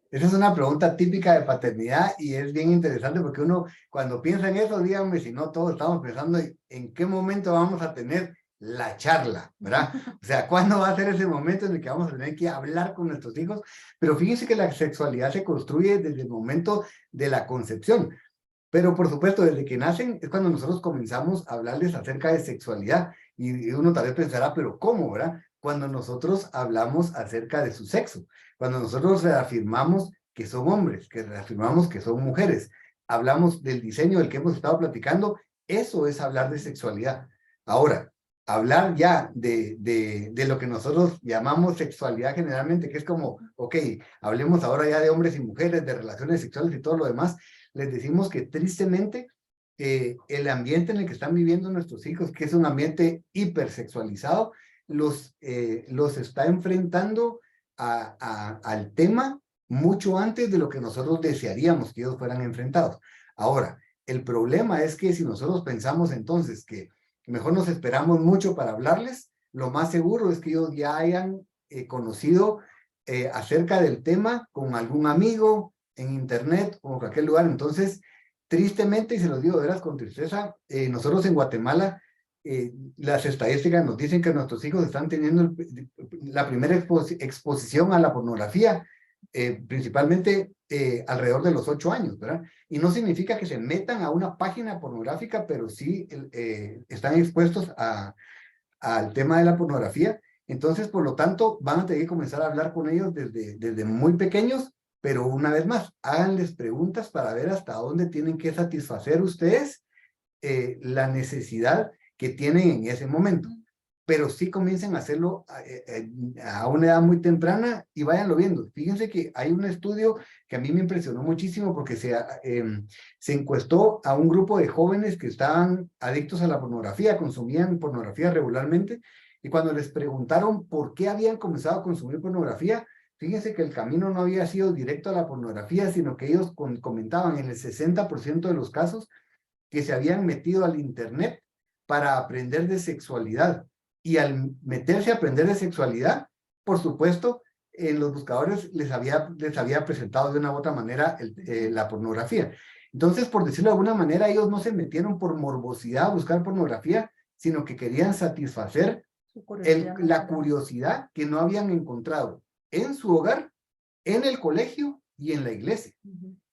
Esa es una pregunta típica de paternidad y es bien interesante porque uno cuando piensa en eso, díganme si no todos estamos pensando en qué momento vamos a tener la charla, ¿verdad? O sea, ¿cuándo va a ser ese momento en el que vamos a tener que hablar con nuestros hijos? Pero fíjense que la sexualidad se construye desde el momento de la concepción. Pero por supuesto, desde que nacen es cuando nosotros comenzamos a hablarles acerca de sexualidad. Y uno tal vez pensará, pero ¿cómo, verdad? Cuando nosotros hablamos acerca de su sexo, cuando nosotros reafirmamos que son hombres, que reafirmamos que son mujeres, hablamos del diseño del que hemos estado platicando, eso es hablar de sexualidad. Ahora, hablar ya de lo que nosotros llamamos sexualidad generalmente, que es como, ok, hablemos ahora ya de hombres y mujeres, de relaciones sexuales y todo lo demás, les decimos que tristemente el ambiente en el que están viviendo nuestros hijos, que es un ambiente hipersexualizado, los está enfrentando al tema mucho antes de lo que nosotros desearíamos que ellos fueran enfrentados. Ahora, el problema es que si nosotros pensamos entonces que mejor nos esperamos mucho para hablarles, lo más seguro es que ellos ya hayan conocido acerca del tema con algún amigo, en internet o en cualquier lugar. Entonces, tristemente, y se los digo de veras con tristeza, nosotros en Guatemala, las estadísticas nos dicen que nuestros hijos están teniendo la primera exposición a la pornografía principalmente alrededor de los 8 años, ¿verdad? Y no significa que se metan a una página pornográfica, pero sí están expuestos al tema de la pornografía. Entonces, por lo tanto, van a tener que comenzar a hablar con ellos desde muy pequeños, pero una vez más, háganles preguntas para ver hasta dónde tienen que satisfacer ustedes la necesidad que tienen en ese momento. Pero sí comiencen a hacerlo a una edad muy temprana y váyanlo viendo. Fíjense que hay un estudio que a mí me impresionó muchísimo porque se encuestó a un grupo de jóvenes que estaban adictos a la pornografía, consumían pornografía regularmente, y cuando les preguntaron por qué habían comenzado a consumir pornografía, fíjense que el camino no había sido directo a la pornografía, sino que ellos comentaban en el 60% de los casos que se habían metido al internet para aprender de sexualidad. Y al meterse a aprender de sexualidad, por supuesto, en los buscadores les había presentado de una u otra manera la pornografía. Entonces, por decirlo de alguna manera, ellos no se metieron por morbosidad a buscar pornografía, sino que querían satisfacer la curiosidad que no habían encontrado en su hogar, en el colegio y en la iglesia.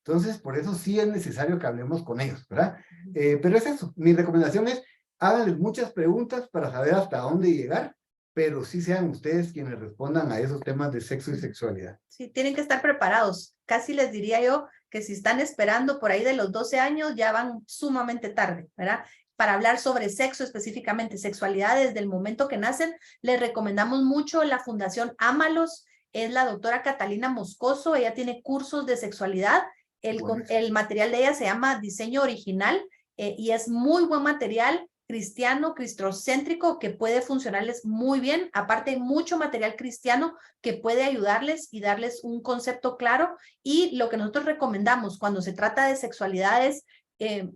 Entonces, por eso sí es necesario que hablemos con ellos, ¿verdad? Pero es eso. Mi recomendación es, háganles muchas preguntas para saber hasta dónde llegar, pero sí sean ustedes quienes respondan a esos temas de sexo y sexualidad. Sí, tienen que estar preparados. Casi les diría yo que si están esperando por ahí de los 12 años, ya van sumamente tarde, ¿verdad? Para hablar sobre sexo específicamente, sexualidad desde el momento que nacen, les recomendamos mucho la Fundación Ámalos. Es la doctora Catalina Moscoso, ella tiene cursos de sexualidad. El material de ella se llama Diseño Original y es muy buen material cristiano, cristocéntrico, que puede funcionarles muy bien. Aparte, hay mucho material cristiano que puede ayudarles y darles un concepto claro. Y lo que nosotros recomendamos cuando se trata de sexualidad es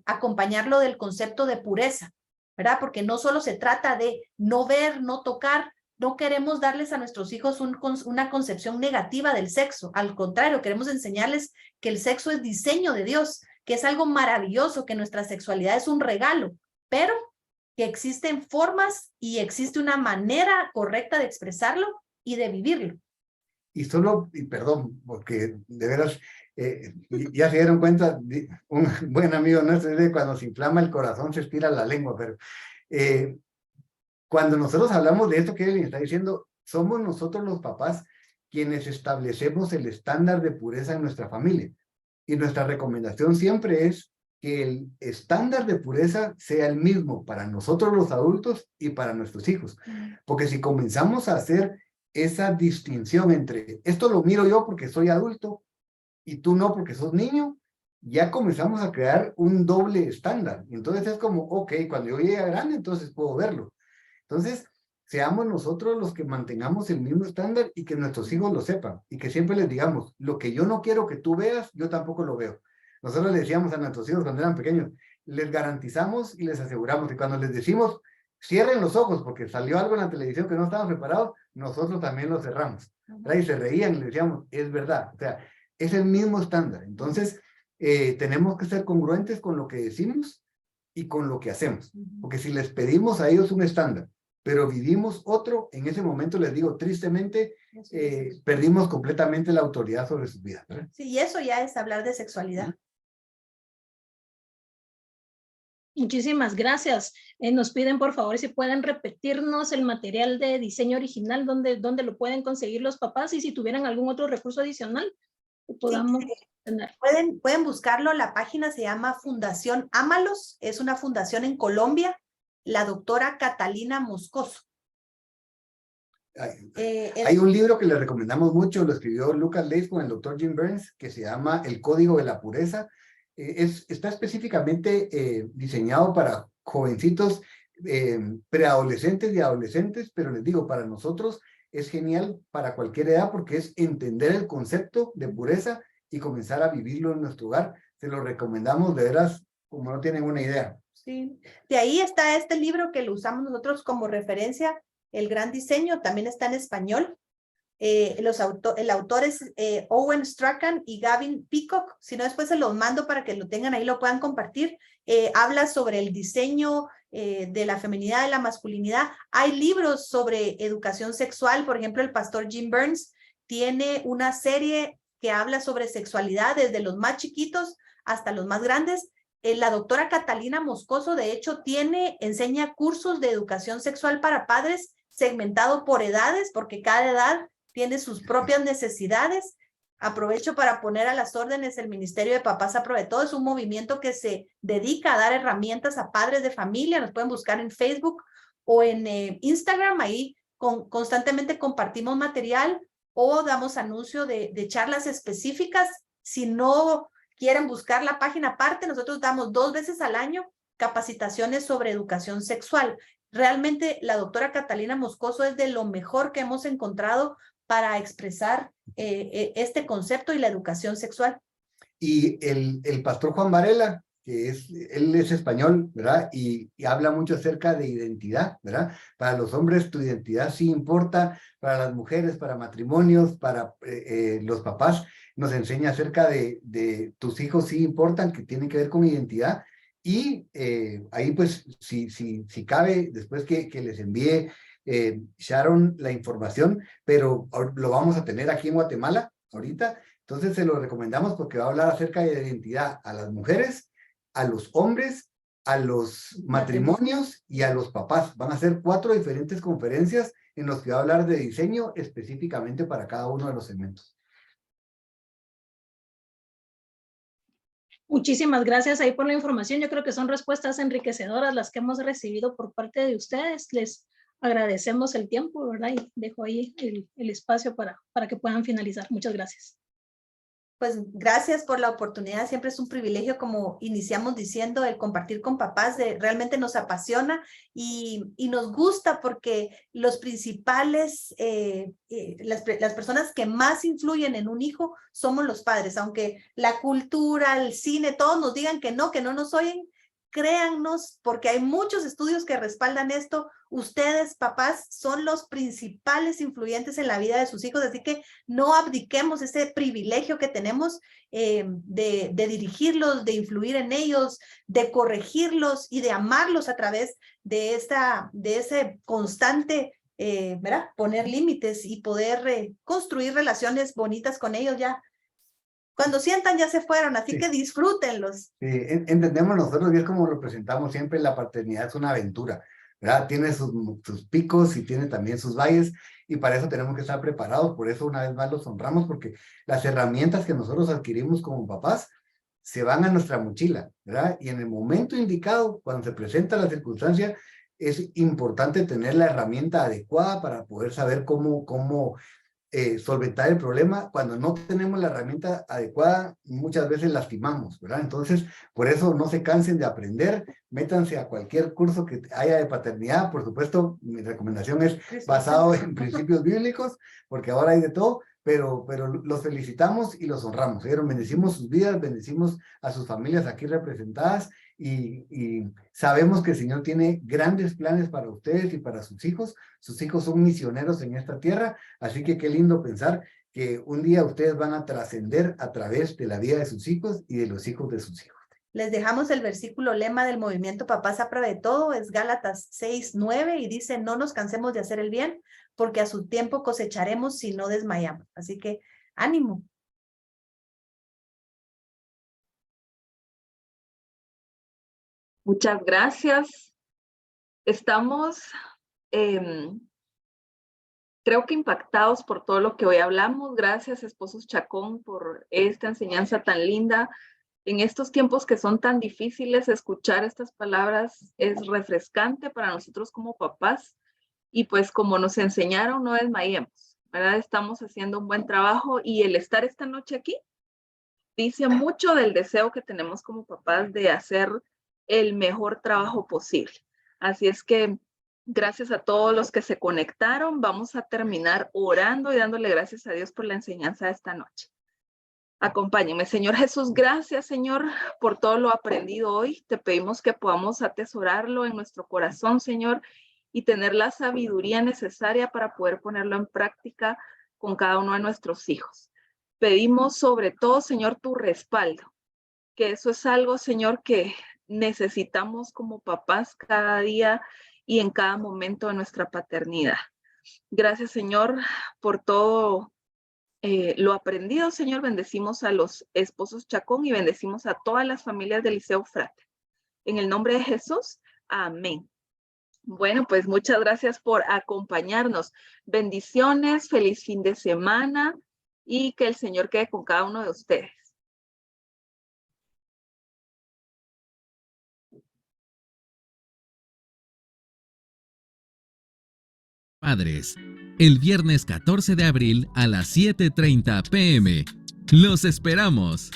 acompañarlo del concepto de pureza, ¿verdad? Porque no solo se trata de no ver, no tocar. No queremos darles a nuestros hijos una concepción negativa del sexo. Al contrario, queremos enseñarles que el sexo es diseño de Dios, que es algo maravilloso, que nuestra sexualidad es un regalo, pero que existen formas y existe una manera correcta de expresarlo y de vivirlo. Y perdón, porque de veras, ya se dieron cuenta, un buen amigo nuestro dice, cuando se inflama el corazón se estira la lengua, pero cuando nosotros hablamos de esto que él está diciendo, somos nosotros los papás quienes establecemos el estándar de pureza en nuestra familia. Y nuestra recomendación siempre es que el estándar de pureza sea el mismo para nosotros los adultos y para nuestros hijos. Porque si comenzamos a hacer esa distinción entre esto lo miro yo porque soy adulto y tú no porque sos niño, ya comenzamos a crear un doble estándar. Entonces es como, ok, cuando yo llegue a grande, entonces puedo verlo. Entonces, seamos nosotros los que mantengamos el mismo estándar y que nuestros hijos lo sepan. Y que siempre les digamos, lo que yo no quiero que tú veas, yo tampoco lo veo. Nosotros les decíamos a nuestros hijos cuando eran pequeños, les garantizamos y les aseguramos que cuando les decimos, cierren los ojos porque salió algo en la televisión que no estaban preparados, nosotros también lo cerramos. Y se reían y les decíamos, es verdad. O sea, es el mismo estándar. Entonces, tenemos que ser congruentes con lo que decimos y con lo que hacemos. Porque si les pedimos a ellos un estándar, pero vivimos otro, en ese momento les digo, tristemente, perdimos completamente la autoridad sobre sus vidas, ¿verdad? Sí, y eso ya es hablar de sexualidad. Muchísimas gracias. Nos piden, por favor, si pueden repetirnos el material de diseño original, dónde lo pueden conseguir los papás y si tuvieran algún otro recurso adicional que podamos tener. Pueden buscarlo, la página se llama Fundación Ámalos, es una fundación en Colombia, la doctora Catalina Moscoso. Hay un libro que le recomendamos mucho, lo escribió Lucas Leis con el doctor Jim Burns, que se llama El Código de la Pureza. Está específicamente diseñado para jovencitos, preadolescentes y adolescentes, pero les digo, para nosotros es genial para cualquier edad porque es entender el concepto de pureza y comenzar a vivirlo en nuestro hogar. Se lo recomendamos de veras como no tienen una idea. Sí, de ahí está este libro que lo usamos nosotros como referencia, El Gran Diseño, también está en español. El autor es Owen Strachan y Gavin Peacock, si no después se los mando para que lo tengan ahí, lo puedan compartir. Habla sobre el diseño de la feminidad, de la masculinidad. Hay libros sobre educación sexual, por ejemplo, el pastor Jim Burns tiene una serie que habla sobre sexualidad desde los más chiquitos hasta los más grandes. La doctora Catalina Moscoso, de hecho, enseña cursos de educación sexual para padres segmentado por edades, porque cada edad tiene sus propias necesidades. Aprovecho para poner a las órdenes el Ministerio de Papás a Prueba de Todo. Es un movimiento que se dedica a dar herramientas a padres de familia. Nos pueden buscar en Facebook o en Instagram. Ahí constantemente compartimos material o damos anuncio de charlas específicas. Si no quieren buscar la página aparte, nosotros damos 2 veces al año capacitaciones sobre educación sexual. Realmente la doctora Catalina Moscoso es de lo mejor que hemos encontrado para expresar este concepto y la educación sexual. Y el pastor Juan Varela, él es español, ¿verdad? Y habla mucho acerca de identidad, ¿verdad? Para los hombres tu identidad sí importa, para las mujeres, para matrimonios, para los papás, nos enseña acerca de tus hijos sí importan, que tienen que ver con identidad. Y ahí pues, si cabe, después que les envíe Sharon la información, pero lo vamos a tener aquí en Guatemala ahorita, entonces se lo recomendamos porque va a hablar acerca de la identidad a las mujeres, a los hombres, a los matrimonios y a los papás. Van a ser 4 diferentes conferencias en las que va a hablar de diseño específicamente para cada uno de los segmentos. Muchísimas gracias ahí por la información. Yo creo que son respuestas enriquecedoras las que hemos recibido por parte de ustedes. Les agradecemos el tiempo, ¿verdad? Y dejo ahí el espacio para que puedan finalizar. Muchas gracias. Pues gracias por la oportunidad. Siempre es un privilegio, como iniciamos diciendo, el compartir con papás. Realmente nos apasiona y nos gusta porque los principales, las personas que más influyen en un hijo somos los padres. Aunque la cultura, el cine, todos nos digan que no nos oyen, créannos, porque hay muchos estudios que respaldan esto. Ustedes, papás, son los principales influyentes en la vida de sus hijos, así que no abdiquemos ese privilegio que tenemos de dirigirlos, de influir en ellos, de corregirlos y de amarlos a través de ese constante, ¿verdad? Poner límites y poder construir relaciones bonitas con ellos ya. Cuando sientan ya se fueron, así que disfrútenlos. Sí, entendemos nosotros, y es como lo presentamos siempre, la paternidad es una aventura, ¿verdad? Tiene sus picos y tiene también sus valles, y para eso tenemos que estar preparados. Por eso una vez más los honramos, porque las herramientas que nosotros adquirimos como papás se van a nuestra mochila, ¿verdad? Y en el momento indicado, cuando se presenta la circunstancia, es importante tener la herramienta adecuada para poder saber cómo solventar el problema. Cuando no tenemos la herramienta adecuada, muchas veces lastimamos, ¿verdad? Entonces, por eso no se cansen de aprender, métanse a cualquier curso que haya de paternidad. Por supuesto, mi recomendación es basado en principios bíblicos, porque ahora hay de todo, pero los felicitamos y los honramos. Bendecimos sus vidas, bendecimos a sus familias aquí representadas, y sabemos que el Señor tiene grandes planes para ustedes y para sus hijos. Sus hijos son misioneros en esta tierra, así que qué lindo pensar que un día ustedes van a trascender a través de la vida de sus hijos y de los hijos de sus hijos. Les dejamos el versículo lema del movimiento Papás a Prueba de Todo, es Gálatas 6:9, y dice: no nos cansemos de hacer el bien, porque a su tiempo cosecharemos si no desmayamos. Así que ánimo. Muchas gracias. Estamos, creo que impactados por todo lo que hoy hablamos. Gracias, Esposos Chacón, por esta enseñanza tan linda. En estos tiempos que son tan difíciles, escuchar estas palabras es refrescante para nosotros como papás. Y pues como nos enseñaron, no desmayemos, ¿verdad? Estamos haciendo un buen trabajo, y el estar esta noche aquí dice mucho del deseo que tenemos como papás de hacer el mejor trabajo posible. Así es que gracias a todos los que se conectaron. Vamos a terminar orando y dándole gracias a Dios por la enseñanza de esta noche. Acompáñenme. Señor Jesús, gracias, Señor, por todo lo aprendido hoy. Te pedimos que podamos atesorarlo en nuestro corazón, Señor, y tener la sabiduría necesaria para poder ponerlo en práctica con cada uno de nuestros hijos. Pedimos sobre todo, Señor, tu respaldo, que eso es algo, Señor, que necesitamos como papás cada día y en cada momento de nuestra paternidad. Gracias, Señor, por todo lo aprendido, Señor, bendecimos a los esposos Chacón y bendecimos a todas las familias del Liceo Frate. En el nombre de Jesús, amén. Bueno, pues muchas gracias por acompañarnos. Bendiciones, feliz fin de semana y que el Señor quede con cada uno de ustedes. Padres, el viernes 14 de abril a las 7:30 p.m. ¡Los esperamos!